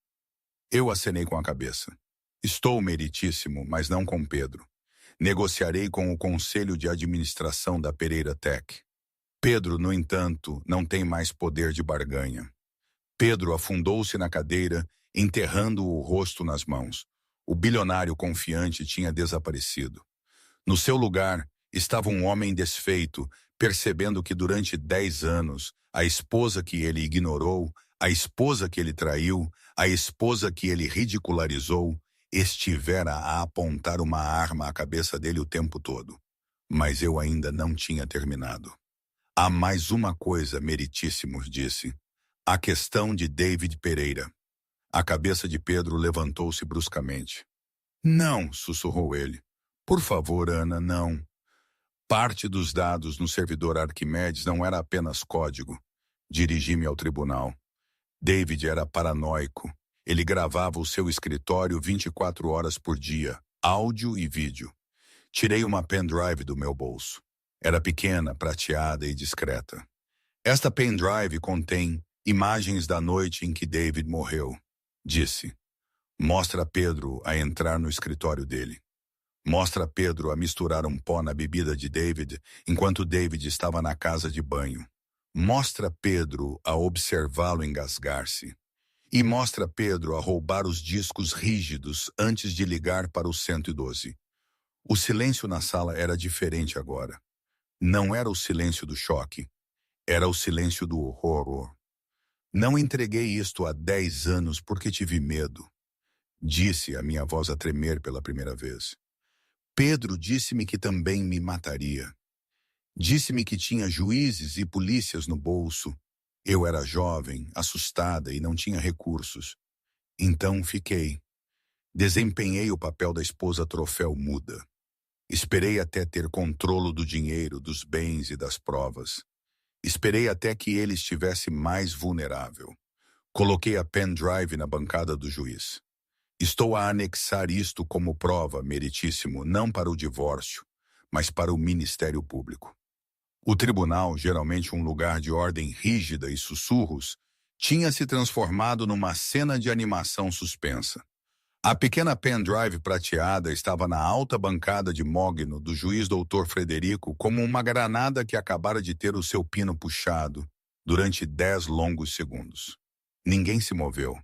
Eu acenei com a cabeça. Estou meritíssimo, mas não com Pedro. Negociarei com o conselho de administração da Pereira Tech. Pedro, no entanto, não tem mais poder de barganha. Pedro afundou-se na cadeira, enterrando o rosto nas mãos. O bilionário confiante tinha desaparecido. No seu lugar, estava um homem desfeito, percebendo que durante 10 anos, a esposa que ele ignorou, a esposa que ele traiu, a esposa que ele ridicularizou, estivera a apontar uma arma à cabeça dele o tempo todo. Mas eu ainda não tinha terminado. Há mais uma coisa, meritíssimos, disse. A questão de David Pereira. A cabeça de Pedro levantou-se bruscamente. Não, sussurrou ele. Por favor, Ana, não. Parte dos dados no servidor Arquimedes não era apenas código. Dirigi-me ao tribunal. David era paranoico. Ele gravava o seu escritório 24 horas por dia, áudio e vídeo. Tirei uma pendrive do meu bolso. Era pequena, prateada e discreta. Esta pendrive contém imagens da noite em que David morreu. Disse. Mostra Pedro a entrar no escritório dele. Mostra Pedro a misturar um pó na bebida de David enquanto David estava na casa de banho. Mostra Pedro a observá-lo engasgar-se. E mostra Pedro a roubar os discos rígidos antes de ligar para o 112. O silêncio na sala era diferente agora. Não era o silêncio do choque. Era o silêncio do horror. Não entreguei isto há 10 anos porque tive medo. Disse a minha voz a tremer pela primeira vez. Pedro disse-me que também me mataria. Disse-me que tinha juízes e polícias no bolso. Eu era jovem, assustada e não tinha recursos. Então fiquei. Desempenhei o papel da esposa troféu muda. Esperei até ter controlo do dinheiro, dos bens e das provas. Esperei até que ele estivesse mais vulnerável. Coloquei a pendrive na bancada do juiz. Estou a anexar isto como prova, meritíssimo, não para o divórcio, mas para o Ministério Público. O tribunal, geralmente um lugar de ordem rígida e sussurros, tinha se transformado numa cena de animação suspensa. A pequena pendrive prateada estava na alta bancada de mogno do juiz Dr. Frederico como uma granada que acabara de ter o seu pino puxado durante 10 longos segundos. Ninguém se moveu.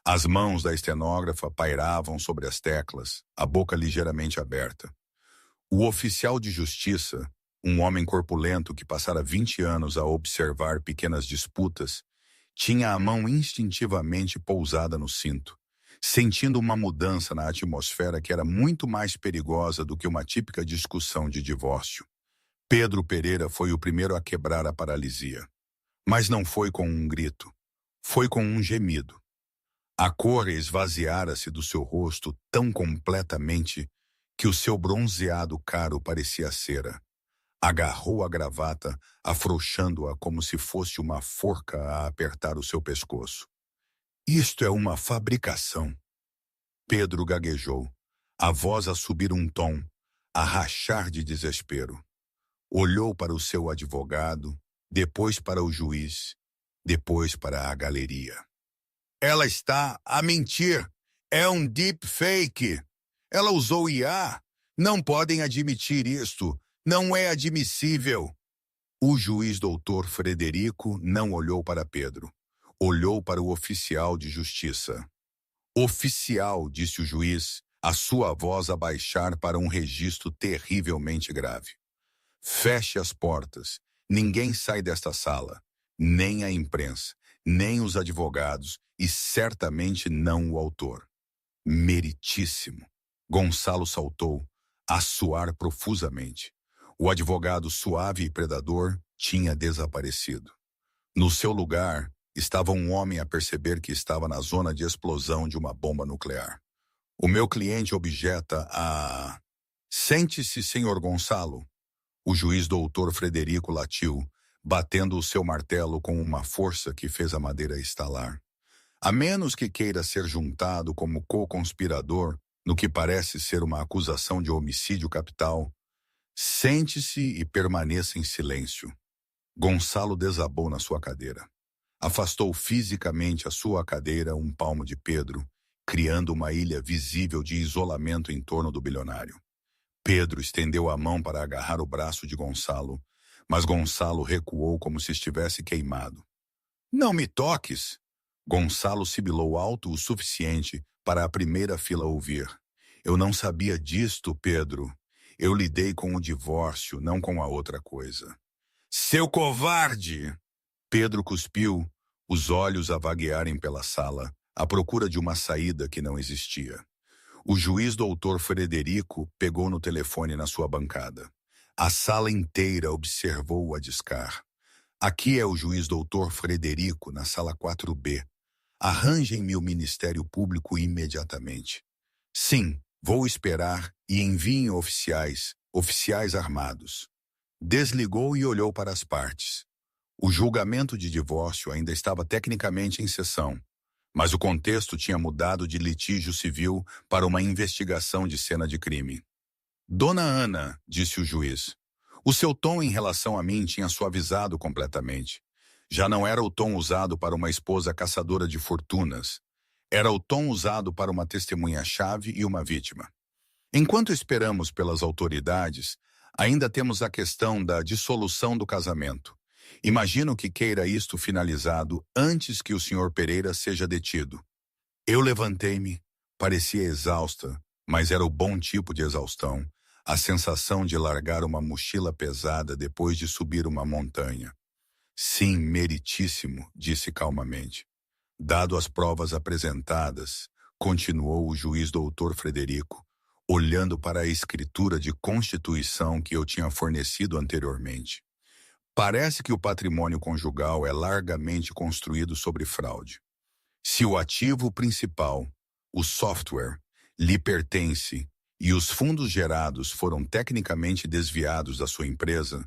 As mãos da estenógrafa pairavam sobre as teclas, a boca ligeiramente aberta. O oficial de justiça, um homem corpulento que passara 20 anos a observar pequenas disputas, tinha a mão instintivamente pousada no cinto, sentindo uma mudança na atmosfera que era muito mais perigosa do que uma típica discussão de divórcio. Pedro Pereira foi o primeiro a quebrar a paralisia. Mas não foi com um grito, foi com um gemido. A cor esvaziara-se do seu rosto tão completamente que o seu bronzeado caro parecia cera. Agarrou a gravata, afrouxando-a como se fosse uma forca a apertar o seu pescoço. Isto é uma fabricação. Pedro gaguejou, a voz a subir um tom, a rachar de desespero. Olhou para o seu advogado, depois para o juiz, depois para a galeria. Ela está a mentir. É um deepfake. Ela usou IA. Não podem admitir isto. Não é admissível. O juiz doutor Frederico não olhou para Pedro. Olhou para o oficial de justiça. Oficial, disse o juiz, a sua voz a baixar para um registro terrivelmente grave. Feche as portas. Ninguém sai desta sala. Nem a imprensa, nem os advogados e certamente não o autor. Meritíssimo. Gonçalo saltou, a suar profusamente. O advogado suave e predador tinha desaparecido. No seu lugar, estava um homem a perceber que estava na zona de explosão de uma bomba nuclear. O meu cliente objeta a... Sente-se, senhor Gonçalo. O juiz doutor Frederico latiu, batendo o seu martelo com uma força que fez a madeira estalar. A menos que queira ser juntado como co-conspirador no que parece ser uma acusação de homicídio capital, sente-se e permaneça em silêncio. Gonçalo desabou na sua cadeira. Afastou fisicamente a sua cadeira um palmo de Pedro, criando uma ilha visível de isolamento em torno do bilionário. Pedro estendeu a mão para agarrar o braço de Gonçalo, mas Gonçalo recuou como se estivesse queimado. Não me toques! Gonçalo sibilou alto o suficiente para a primeira fila ouvir. Eu não sabia disto, Pedro. Eu lidei com o divórcio, não com a outra coisa. Seu covarde! Pedro cuspiu, os olhos a vaguearem pela sala, à procura de uma saída que não existia. O juiz doutor Frederico pegou no telefone na sua bancada. A sala inteira observou-o a discar. Aqui é o juiz doutor Frederico, na sala 4B. Arranjem-me o Ministério Público imediatamente. Sim, vou esperar e enviem oficiais armados. Desligou e olhou para as partes. O julgamento de divórcio ainda estava tecnicamente em sessão, mas o contexto tinha mudado de litígio civil para uma investigação de cena de crime. Dona Ana, disse o juiz, o seu tom em relação a mim tinha suavizado completamente. Já não era o tom usado para uma esposa caçadora de fortunas. Era o tom usado para uma testemunha-chave e uma vítima. Enquanto esperamos pelas autoridades, ainda temos a questão da dissolução do casamento. Imagino que queira isto finalizado antes que o Sr. Pereira seja detido. Eu levantei-me, parecia exausta, mas era o bom tipo de exaustão, a sensação de largar uma mochila pesada depois de subir uma montanha. Sim, meritíssimo, disse calmamente. Dado as provas apresentadas, continuou o juiz doutor Frederico, olhando para a escritura de constituição que eu tinha fornecido anteriormente. Parece que o patrimônio conjugal é largamente construído sobre fraude. Se o ativo principal, o software, lhe pertence e os fundos gerados foram tecnicamente desviados da sua empresa,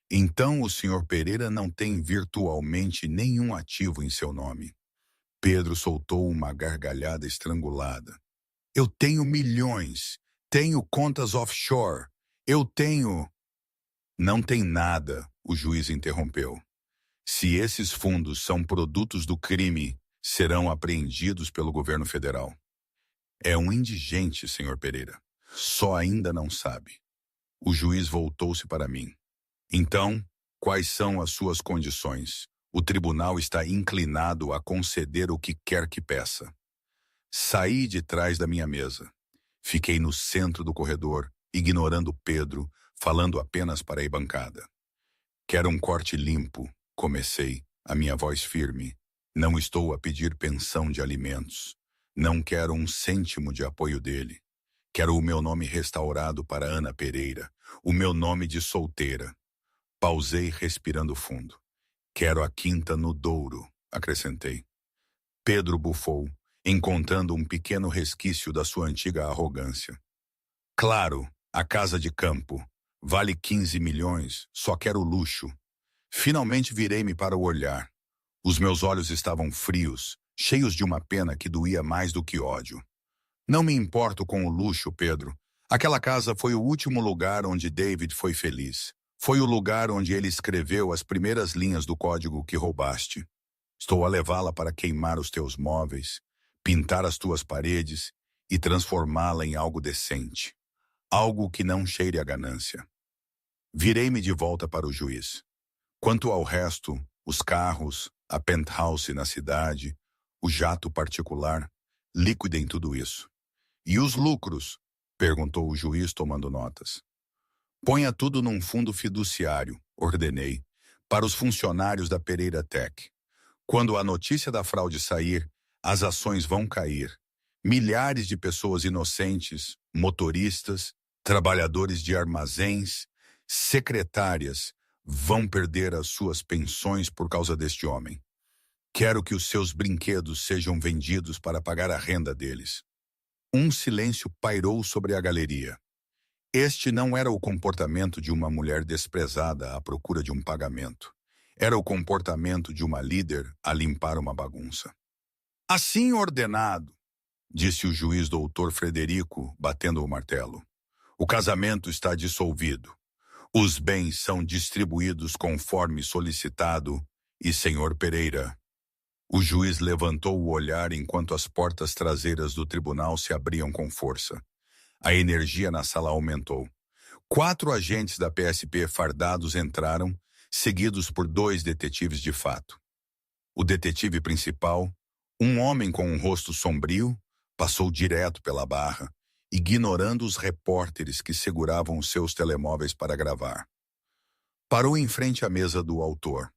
então o Sr. Pereira não tem virtualmente nenhum ativo em seu nome. Pedro soltou uma gargalhada estrangulada. Eu tenho milhões, tenho contas offshore, eu tenho... Não tem nada, o juiz interrompeu. Se esses fundos são produtos do crime, serão apreendidos pelo governo federal. É um indigente, Sr. Pereira. Só ainda não sabe. O juiz voltou-se para mim. Então, quais são as suas condições? O tribunal está inclinado a conceder o que quer que peça. Saí de trás da minha mesa. Fiquei no centro do corredor, ignorando Pedro, falando apenas para a bancada. Quero um corte limpo, comecei, a minha voz firme. Não estou a pedir pensão de alimentos. Não quero um cêntimo de apoio dele. Quero o meu nome restaurado para Ana Pereira, o meu nome de solteira. Pausei respirando fundo. Quero a quinta no Douro, acrescentei. Pedro bufou, encontrando um pequeno resquício da sua antiga arrogância. Claro, a casa de campo. Vale 15 milhões, só quero luxo. Finalmente virei-me para o olhar. Os meus olhos estavam frios, cheios de uma pena que doía mais do que ódio. Não me importo com o luxo, Pedro. Aquela casa foi o último lugar onde David foi feliz. Foi o lugar onde ele escreveu as primeiras linhas do código que roubaste. Estou a levá-la para queimar os teus móveis, pintar as tuas paredes e transformá-la em algo decente. Algo que não cheire a ganância. Virei-me de volta para o juiz. Quanto ao resto, os carros, a penthouse na cidade, o jato particular, liquidem tudo isso. E os lucros? Perguntou o juiz tomando notas. Ponha tudo num fundo fiduciário, ordenei, para os funcionários da Pereira Tech. Quando a notícia da fraude sair, as ações vão cair. Milhares de pessoas inocentes, motoristas, trabalhadores de armazéns, secretárias, vão perder as suas pensões por causa deste homem. Quero que os seus brinquedos sejam vendidos para pagar a renda deles. Um silêncio pairou sobre a galeria. Este não era o comportamento de uma mulher desprezada à procura de um pagamento. Era o comportamento de uma líder a limpar uma bagunça. Assim ordenado, disse o juiz doutor Frederico, batendo o martelo. O casamento está dissolvido. Os bens são distribuídos conforme solicitado e senhor Pereira. O juiz levantou o olhar enquanto as portas traseiras do tribunal se abriam com força. A energia na sala aumentou. 4 agentes da PSP fardados entraram, seguidos por 2 detetives de fato. O detetive principal, um homem com um rosto sombrio, passou direto pela barra, ignorando os repórteres que seguravam os seus telemóveis para gravar. Parou em frente à mesa do autor.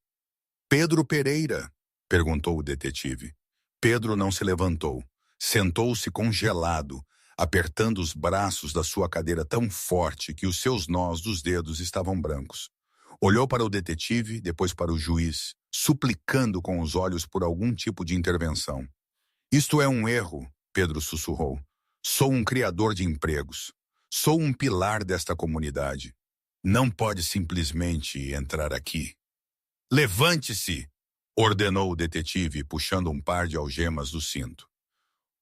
Pedro Pereira? Perguntou o detetive. Pedro não se levantou. Sentou-se congelado, apertando os braços da sua cadeira tão forte que os seus nós dos dedos estavam brancos. Olhou para o detetive, depois para o juiz, suplicando com os olhos por algum tipo de intervenção. Isto é um erro, Pedro sussurrou. Sou um criador de empregos. Sou um pilar desta comunidade. Não pode simplesmente entrar aqui. Levante-se! Ordenou o detetive, puxando um par de algemas do cinto.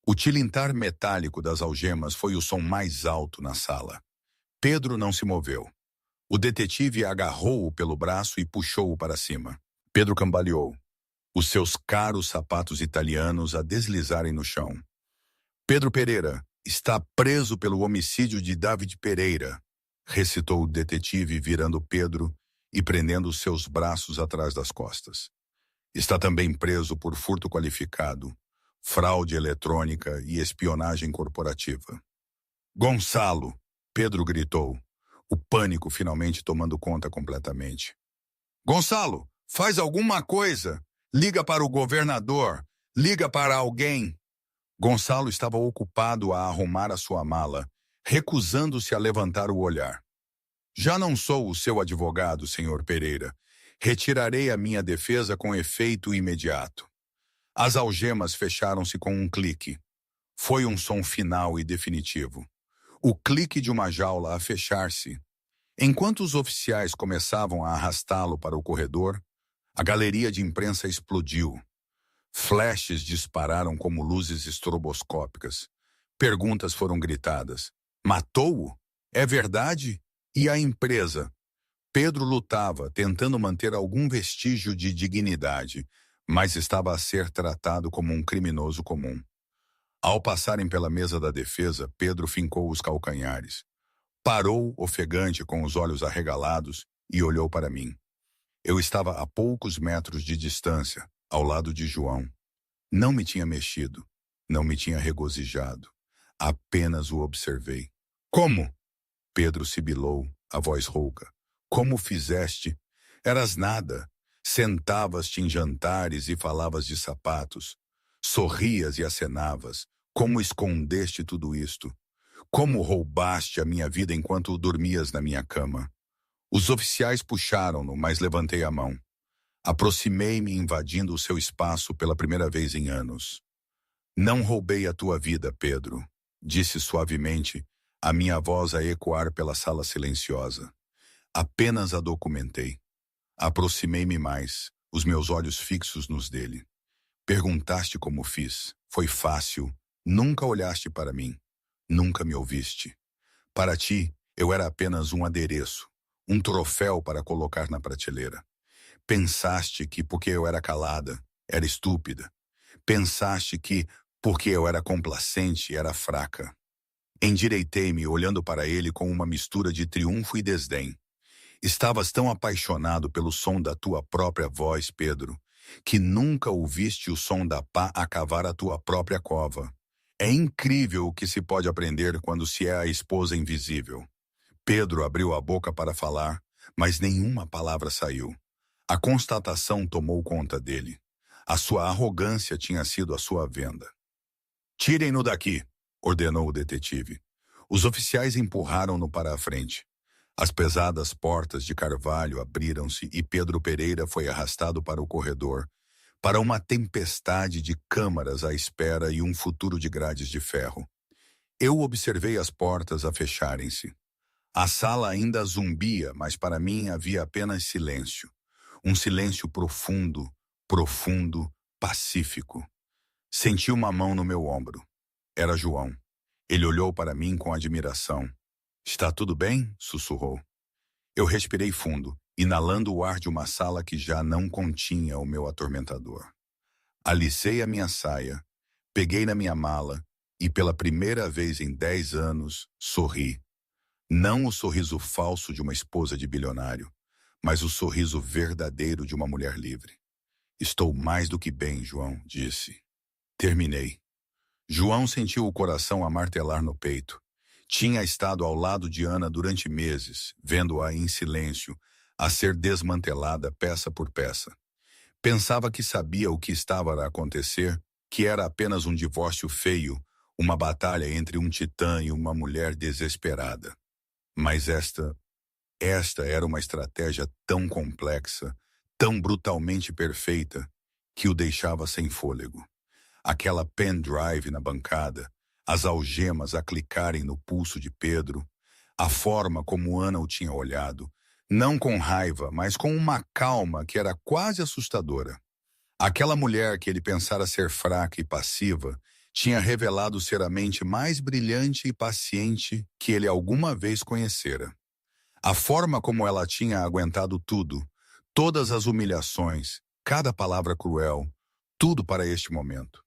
O tilintar metálico das algemas foi o som mais alto na sala. Pedro não se moveu. O detetive agarrou-o pelo braço e puxou-o para cima. Pedro cambaleou, os seus caros sapatos italianos a deslizarem no chão. Pedro Pereira está preso pelo homicídio de David Pereira, recitou o detetive, virando Pedro e prendendo os seus braços atrás das costas. Está também preso por furto qualificado, fraude eletrônica e espionagem corporativa. Gonçalo! Pedro gritou, o pânico finalmente tomando conta completamente. Gonçalo, faz alguma coisa! Liga para o governador! Liga para alguém! Gonçalo estava ocupado a arrumar a sua mala, recusando-se a levantar o olhar. Já não sou o seu advogado, senhor Pereira. Retirarei a minha defesa com efeito imediato. As algemas fecharam-se com um clique. Foi um som final e definitivo. O clique de uma jaula a fechar-se. Enquanto os oficiais começavam a arrastá-lo para o corredor, a galeria de imprensa explodiu. Flashes dispararam como luzes estroboscópicas. Perguntas foram gritadas. Matou-o? É verdade? E a empresa? Pedro lutava, tentando manter algum vestígio de dignidade, mas estava a ser tratado como um criminoso comum. Ao passarem pela mesa da defesa, Pedro fincou os calcanhares. Parou, ofegante, com os olhos arregalados, e olhou para mim. Eu estava a poucos metros de distância, ao lado de João. Não me tinha mexido, não me tinha regozijado. Apenas o observei. Como? Pedro sibilou, a voz rouca. Como fizeste? Eras nada. Sentavas-te em jantares e falavas de sapatos. Sorrias e acenavas. Como escondeste tudo isto? Como roubaste a minha vida enquanto dormias na minha cama? Os oficiais puxaram-no, mas levantei a mão. Aproximei-me invadindo o seu espaço pela primeira vez em anos. Não roubei a tua vida, Pedro, disse suavemente, a minha voz a ecoar pela sala silenciosa. Apenas a documentei. Aproximei-me mais, os meus olhos fixos nos dele. Perguntaste como fiz. Foi fácil. Nunca olhaste para mim. Nunca me ouviste. Para ti, eu era apenas um adereço, um troféu para colocar na prateleira. Pensaste que, porque eu era calada, era estúpida. Pensaste que, porque eu era complacente, era fraca. Endireitei-me, olhando para ele com uma mistura de triunfo e desdém. Estavas tão apaixonado pelo som da tua própria voz, Pedro, que nunca ouviste o som da pá a cavar a tua própria cova. É incrível o que se pode aprender quando se é a esposa invisível. Pedro abriu a boca para falar, mas nenhuma palavra saiu. A constatação tomou conta dele. A sua arrogância tinha sido a sua venda. Tirem-no daqui, ordenou o detetive. Os oficiais empurraram-no para a frente. As pesadas portas de carvalho abriram-se e Pedro Pereira foi arrastado para o corredor, para uma tempestade de câmaras à espera e um futuro de grades de ferro. Eu observei as portas a fecharem-se. A sala ainda zumbia, mas para mim havia apenas silêncio. Um silêncio profundo, profundo, pacífico. Senti uma mão no meu ombro. Era João. Ele olhou para mim com admiração. Está tudo bem? Sussurrou. Eu respirei fundo, inalando o ar de uma sala que já não continha o meu atormentador. Alicei a minha saia, peguei na minha mala e, pela primeira vez em 10 anos, sorri. Não o sorriso falso de uma esposa de bilionário, mas o sorriso verdadeiro de uma mulher livre. Estou mais do que bem, João, disse. Terminei. João sentiu o coração a martelar no peito. Tinha estado ao lado de Ana durante meses, vendo-a em silêncio, a ser desmantelada peça por peça. Pensava que sabia o que estava a acontecer, que era apenas um divórcio feio, uma batalha entre um titã e uma mulher desesperada. Mas esta era uma estratégia tão complexa, tão brutalmente perfeita, que o deixava sem fôlego. Aquela pendrive na bancada, as algemas a clicarem no pulso de Pedro, a forma como Ana o tinha olhado, não com raiva, mas com uma calma que era quase assustadora. Aquela mulher que ele pensara ser fraca e passiva tinha revelado ser a mente mais brilhante e paciente que ele alguma vez conhecera. A forma como ela tinha aguentado tudo, todas as humilhações, cada palavra cruel, tudo para este momento.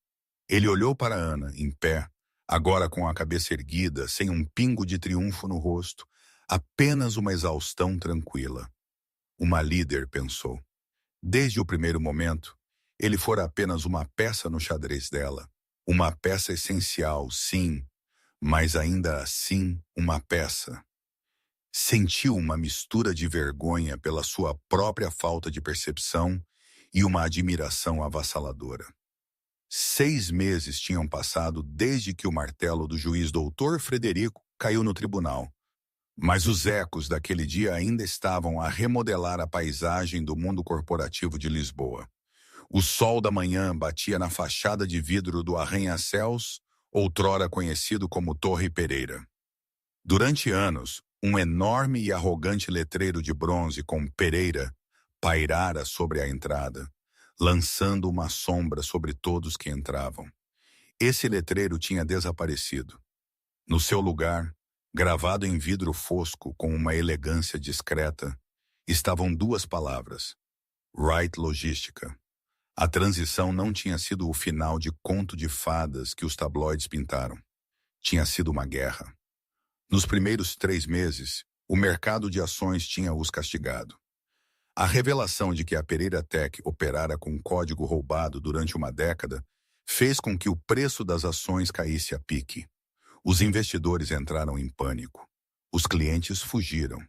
Ele olhou para Ana, em pé, agora com a cabeça erguida, sem um pingo de triunfo no rosto, apenas uma exaustão tranquila. Uma líder, pensou. Desde o primeiro momento, ele fora apenas uma peça no xadrez dela. Uma peça essencial, sim, mas ainda assim uma peça. Sentiu uma mistura de vergonha pela sua própria falta de percepção e uma admiração avassaladora. 6 meses tinham passado desde que o martelo do juiz Dr. Frederico caiu no tribunal. Mas os ecos daquele dia ainda estavam a remodelar a paisagem do mundo corporativo de Lisboa. O sol da manhã batia na fachada de vidro do arranha-céus, outrora conhecido como Torre Pereira. Durante anos, um enorme e arrogante letreiro de bronze com Pereira pairara sobre a entrada, lançando uma sombra sobre todos que entravam. Esse letreiro tinha desaparecido. No seu lugar, gravado em vidro fosco com uma elegância discreta, estavam 2 palavras: Wright Logística. A transição não tinha sido o final de conto de fadas que os tabloides pintaram. Tinha sido uma guerra. Nos primeiros 3 meses, o mercado de ações tinha os castigado. A revelação de que a Pereira Tech operara com código roubado durante uma década fez com que o preço das ações caísse a pique. Os investidores entraram em pânico. Os clientes fugiram.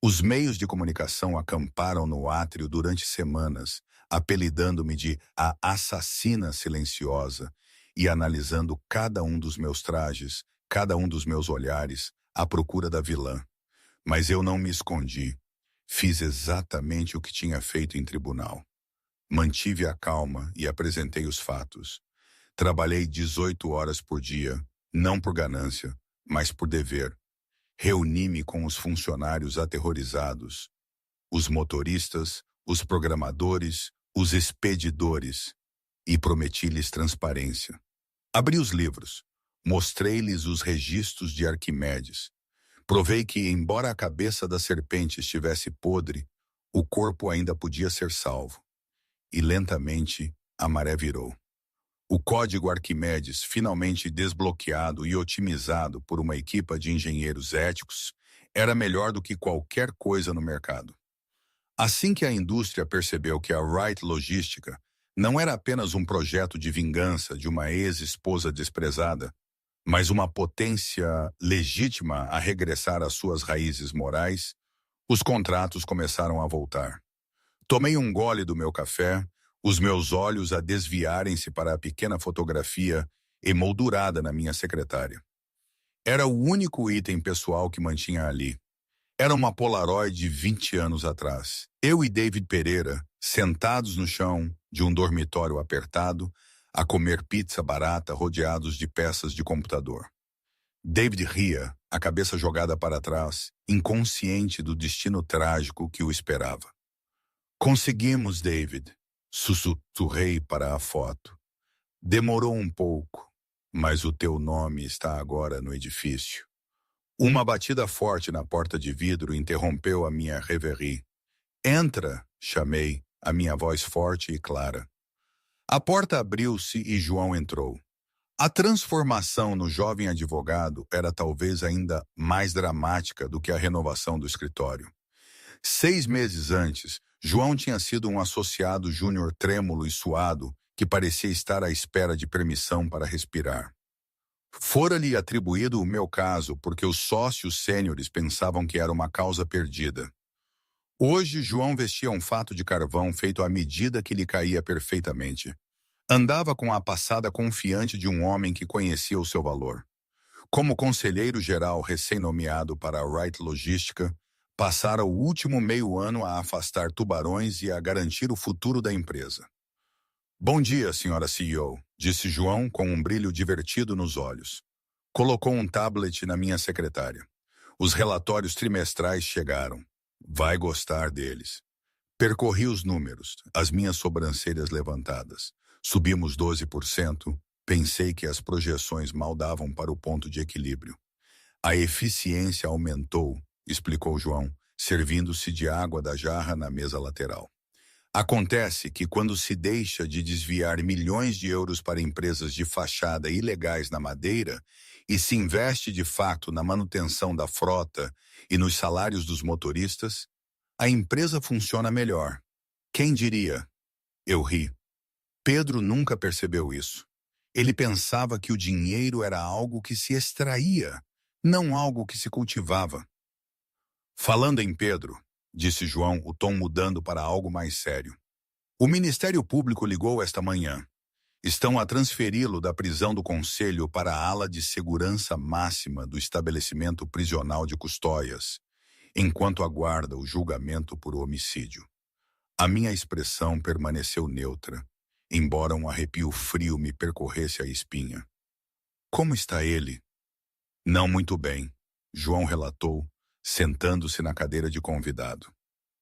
Os meios de comunicação acamparam no átrio durante semanas, apelidando-me de a assassina silenciosa e analisando cada um dos meus trajes, cada um dos meus olhares, à procura da vilã. Mas eu não me escondi. Fiz exatamente o que tinha feito em tribunal. Mantive a calma e apresentei os fatos. Trabalhei 18 horas por dia, não por ganância, mas por dever. Reuni-me com os funcionários aterrorizados, os motoristas, os programadores, os expedidores, e prometi-lhes transparência. Abri os livros, mostrei-lhes os registros de Arquimedes. Provei que, embora a cabeça da serpente estivesse podre, o corpo ainda podia ser salvo. E lentamente a maré virou. O código Arquimedes, finalmente desbloqueado e otimizado por uma equipa de engenheiros éticos, era melhor do que qualquer coisa no mercado. Assim que a indústria percebeu que a Wright Logística não era apenas um projeto de vingança de uma ex-esposa desprezada, mas uma potência legítima a regressar às suas raízes morais, os contratos começaram a voltar. Tomei um gole do meu café, os meus olhos a desviarem-se para a pequena fotografia emoldurada na minha secretária. Era o único item pessoal que mantinha ali. Era uma Polaroid de 20 anos atrás. Eu e David Pereira, sentados no chão de um dormitório apertado, a comer pizza barata rodeados de peças de computador. David ria, a cabeça jogada para trás, inconsciente do destino trágico que o esperava. Conseguimos, David, sussurrei para a foto. Demorou um pouco, mas o teu nome está agora no edifício. Uma batida forte na porta de vidro interrompeu a minha reverie. Entra, chamei, a minha voz forte e clara. A porta abriu-se e João entrou. A transformação no jovem advogado era talvez ainda mais dramática do que a renovação do escritório. 6 meses antes, João tinha sido um associado júnior trêmulo e suado que parecia estar à espera de permissão para respirar. Fora-lhe atribuído o meu caso porque os sócios sêniores pensavam que era uma causa perdida. Hoje, João vestia um fato de carvão feito à medida que lhe caía perfeitamente. Andava com a passada confiante de um homem que conhecia o seu valor. Como conselheiro-geral recém-nomeado para a Wright Logística, passara o último meio-ano a afastar tubarões e a garantir o futuro da empresa. Bom dia, senhora CEO, disse João com um brilho divertido nos olhos. Colocou um tablet na minha secretária. Os relatórios trimestrais chegaram. Vai gostar deles. Percorri os números, as minhas sobrancelhas levantadas. Subimos 12%, pensei que as projeções mal davam para o ponto de equilíbrio. A eficiência aumentou, explicou João, servindo-se de água da jarra na mesa lateral. Acontece que quando se deixa de desviar milhões de euros para empresas de fachada ilegais na Madeira e se investe de fato na manutenção da frota e nos salários dos motoristas, a empresa funciona melhor. Quem diria? Eu ri. Pedro nunca percebeu isso. Ele pensava que o dinheiro era algo que se extraía, não algo que se cultivava. Falando em Pedro, disse João, o tom mudando para algo mais sério. O Ministério Público ligou esta manhã. Estão a transferi-lo da prisão do Conselho para a ala de segurança máxima do estabelecimento prisional de Custóias, enquanto aguarda o julgamento por homicídio. A minha expressão permaneceu neutra, embora um arrepio frio me percorresse a espinha. Como está ele? Não muito bem, João relatou, sentando-se na cadeira de convidado.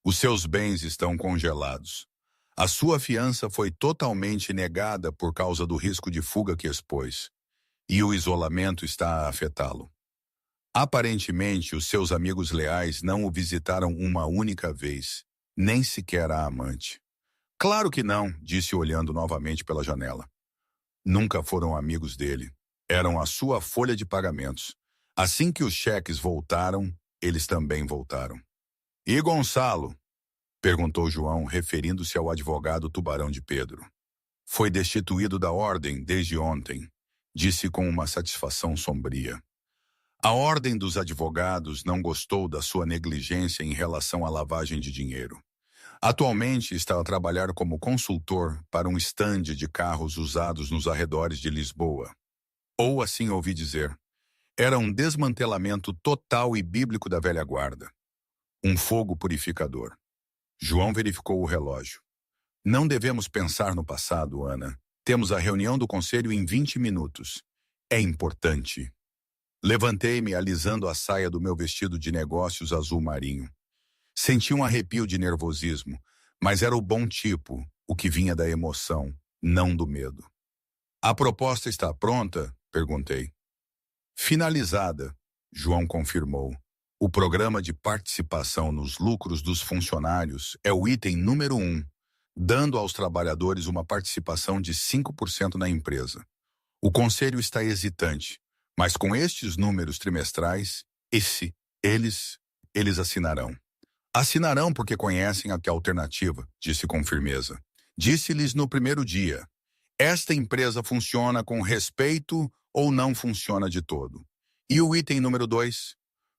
Os seus bens estão congelados. A sua fiança foi totalmente negada por causa do risco de fuga que expôs, e o isolamento está a afetá-lo. Aparentemente, os seus amigos leais não o visitaram uma única vez, nem sequer a amante. Claro que não, disse olhando novamente pela janela. Nunca foram amigos dele. Eram a sua folha de pagamentos. Assim que os cheques voltaram, eles também voltaram. E Gonçalo? Perguntou João, referindo-se ao advogado Tubarão de Pedro. Foi destituído da ordem desde ontem, disse com uma satisfação sombria. A ordem dos advogados não gostou da sua negligência em relação à lavagem de dinheiro. Atualmente está a trabalhar como consultor para um estande de carros usados nos arredores de Lisboa. Ou assim ouvi dizer. Era um desmantelamento total e bíblico da velha guarda. Um fogo purificador. João verificou o relógio. Não devemos pensar no passado, Ana. Temos a reunião do conselho em 20 minutos. É importante. Levantei-me alisando a saia do meu vestido de negócios azul marinho. Senti um arrepio de nervosismo, mas era o bom tipo, o que vinha da emoção, não do medo. A proposta está pronta? Perguntei. Finalizada, João confirmou. O programa de participação nos lucros dos funcionários é o item número 1, dando aos trabalhadores uma participação de 5% na empresa. O conselho está hesitante, mas com estes números trimestrais, eles assinarão. Assinarão porque conhecem a alternativa, disse com firmeza. Disse-lhes no primeiro dia. Esta empresa funciona com respeito ou não funciona de todo. E o item número 2?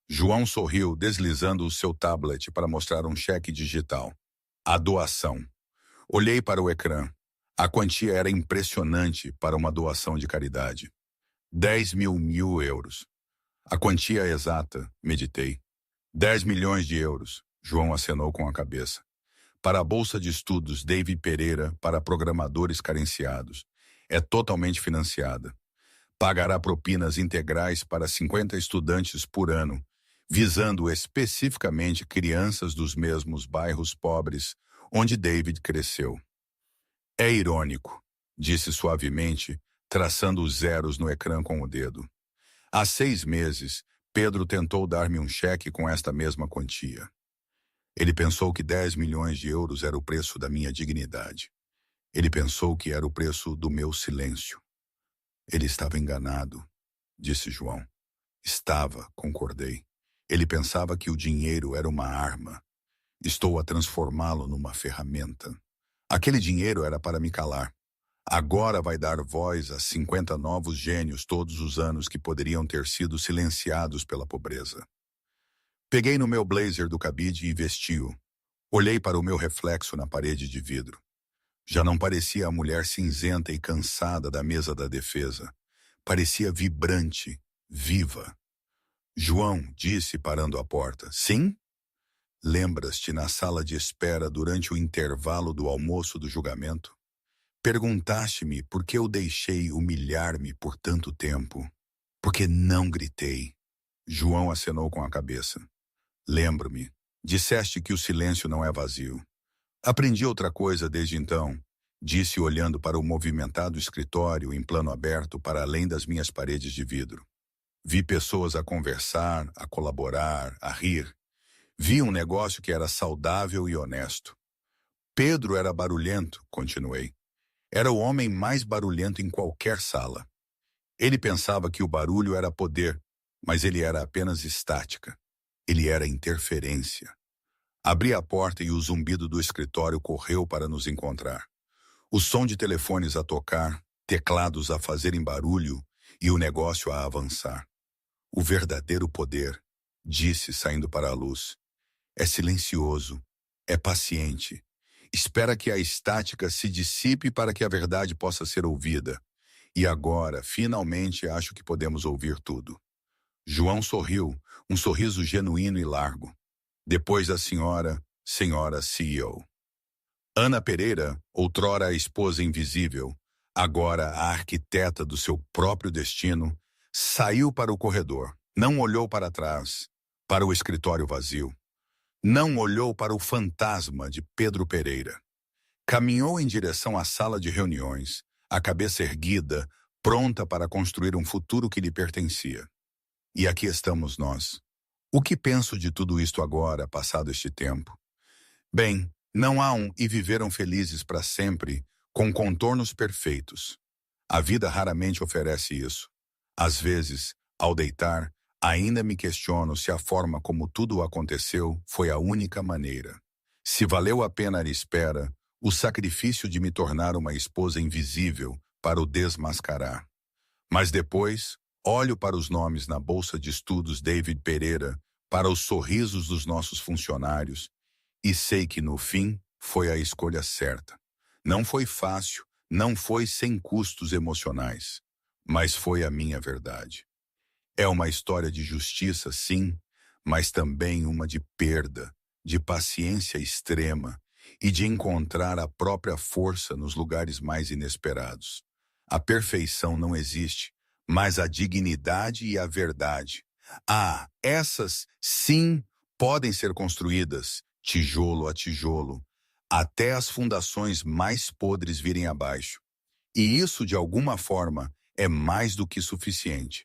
João sorriu, deslizando o seu tablet para mostrar um cheque digital. A doação. Olhei para o ecrã. A quantia era impressionante para uma doação de caridade. 10.000 euros. A quantia exata, meditei. 10 milhões de euros. João acenou com a cabeça. Para a Bolsa de Estudos David Pereira para programadores carenciados. É totalmente financiada. Pagará propinas integrais para 50 estudantes por ano, visando especificamente crianças dos mesmos bairros pobres onde David cresceu. É irônico, disse suavemente, traçando os zeros no ecrã com o dedo. Há 6 meses, Pedro tentou dar-me um cheque com esta mesma quantia. Ele pensou que 10 milhões de euros era o preço da minha dignidade. Ele pensou que era o preço do meu silêncio. Ele estava enganado, disse João. Estava, concordei. Ele pensava que o dinheiro era uma arma. Estou a transformá-lo numa ferramenta. Aquele dinheiro era para me calar. Agora vai dar voz a 50 novos gênios todos os anos que poderiam ter sido silenciados pela pobreza. Peguei no meu blazer do cabide e vesti-o. Olhei para o meu reflexo na parede de vidro. Já não parecia a mulher cinzenta e cansada da mesa da defesa. Parecia vibrante, viva. João disse parando à porta. Sim? Lembras-te na sala de espera durante o intervalo do almoço do julgamento? Perguntaste-me por que eu deixei humilhar-me por tanto tempo. Porque não gritei. João acenou com a cabeça. Lembro-me. Disseste que o silêncio não é vazio. Aprendi outra coisa desde então, disse olhando para o movimentado escritório em plano aberto para além das minhas paredes de vidro. Vi pessoas a conversar, a colaborar, a rir. Vi um negócio que era saudável e honesto. Pedro era barulhento, continuei. Era o homem mais barulhento em qualquer sala. Ele pensava que o barulho era poder, mas ele era apenas estática. Ele era interferência. Abri a porta e o zumbido do escritório correu para nos encontrar. O som de telefones a tocar, teclados a fazerem barulho e o negócio a avançar. O verdadeiro poder, disse saindo para a luz, é silencioso, é paciente. Espera que a estática se dissipe para que a verdade possa ser ouvida. E agora, finalmente, acho que podemos ouvir tudo. João sorriu, um sorriso genuíno e largo. Depois a senhora CEO. Ana Pereira, outrora a esposa invisível, agora a arquiteta do seu próprio destino, saiu para o corredor. Não olhou para trás, para o escritório vazio. Não olhou para o fantasma de Pedro Pereira. Caminhou em direção à sala de reuniões, a cabeça erguida, pronta para construir um futuro que lhe pertencia. E aqui estamos nós. O que penso de tudo isto agora, passado este tempo? Bem, não há um e viveram felizes para sempre, com contornos perfeitos. A vida raramente oferece isso. Às vezes, ao deitar, ainda me questiono se a forma como tudo aconteceu foi a única maneira. Se valeu a pena a espera, o sacrifício de me tornar uma esposa invisível para o desmascarar. Mas depois, olho para os nomes na bolsa de estudos David Pereira, para os sorrisos dos nossos funcionários, e sei que no fim foi a escolha certa. Não foi fácil, não foi sem custos emocionais, mas foi a minha verdade. É uma história de justiça, sim, mas também uma de perda, de paciência extrema e de encontrar a própria força nos lugares mais inesperados. A perfeição não existe, mas a dignidade e a verdade. Essas, sim, podem ser construídas, tijolo a tijolo, até as fundações mais podres virem abaixo. E isso, de alguma forma, é mais do que suficiente.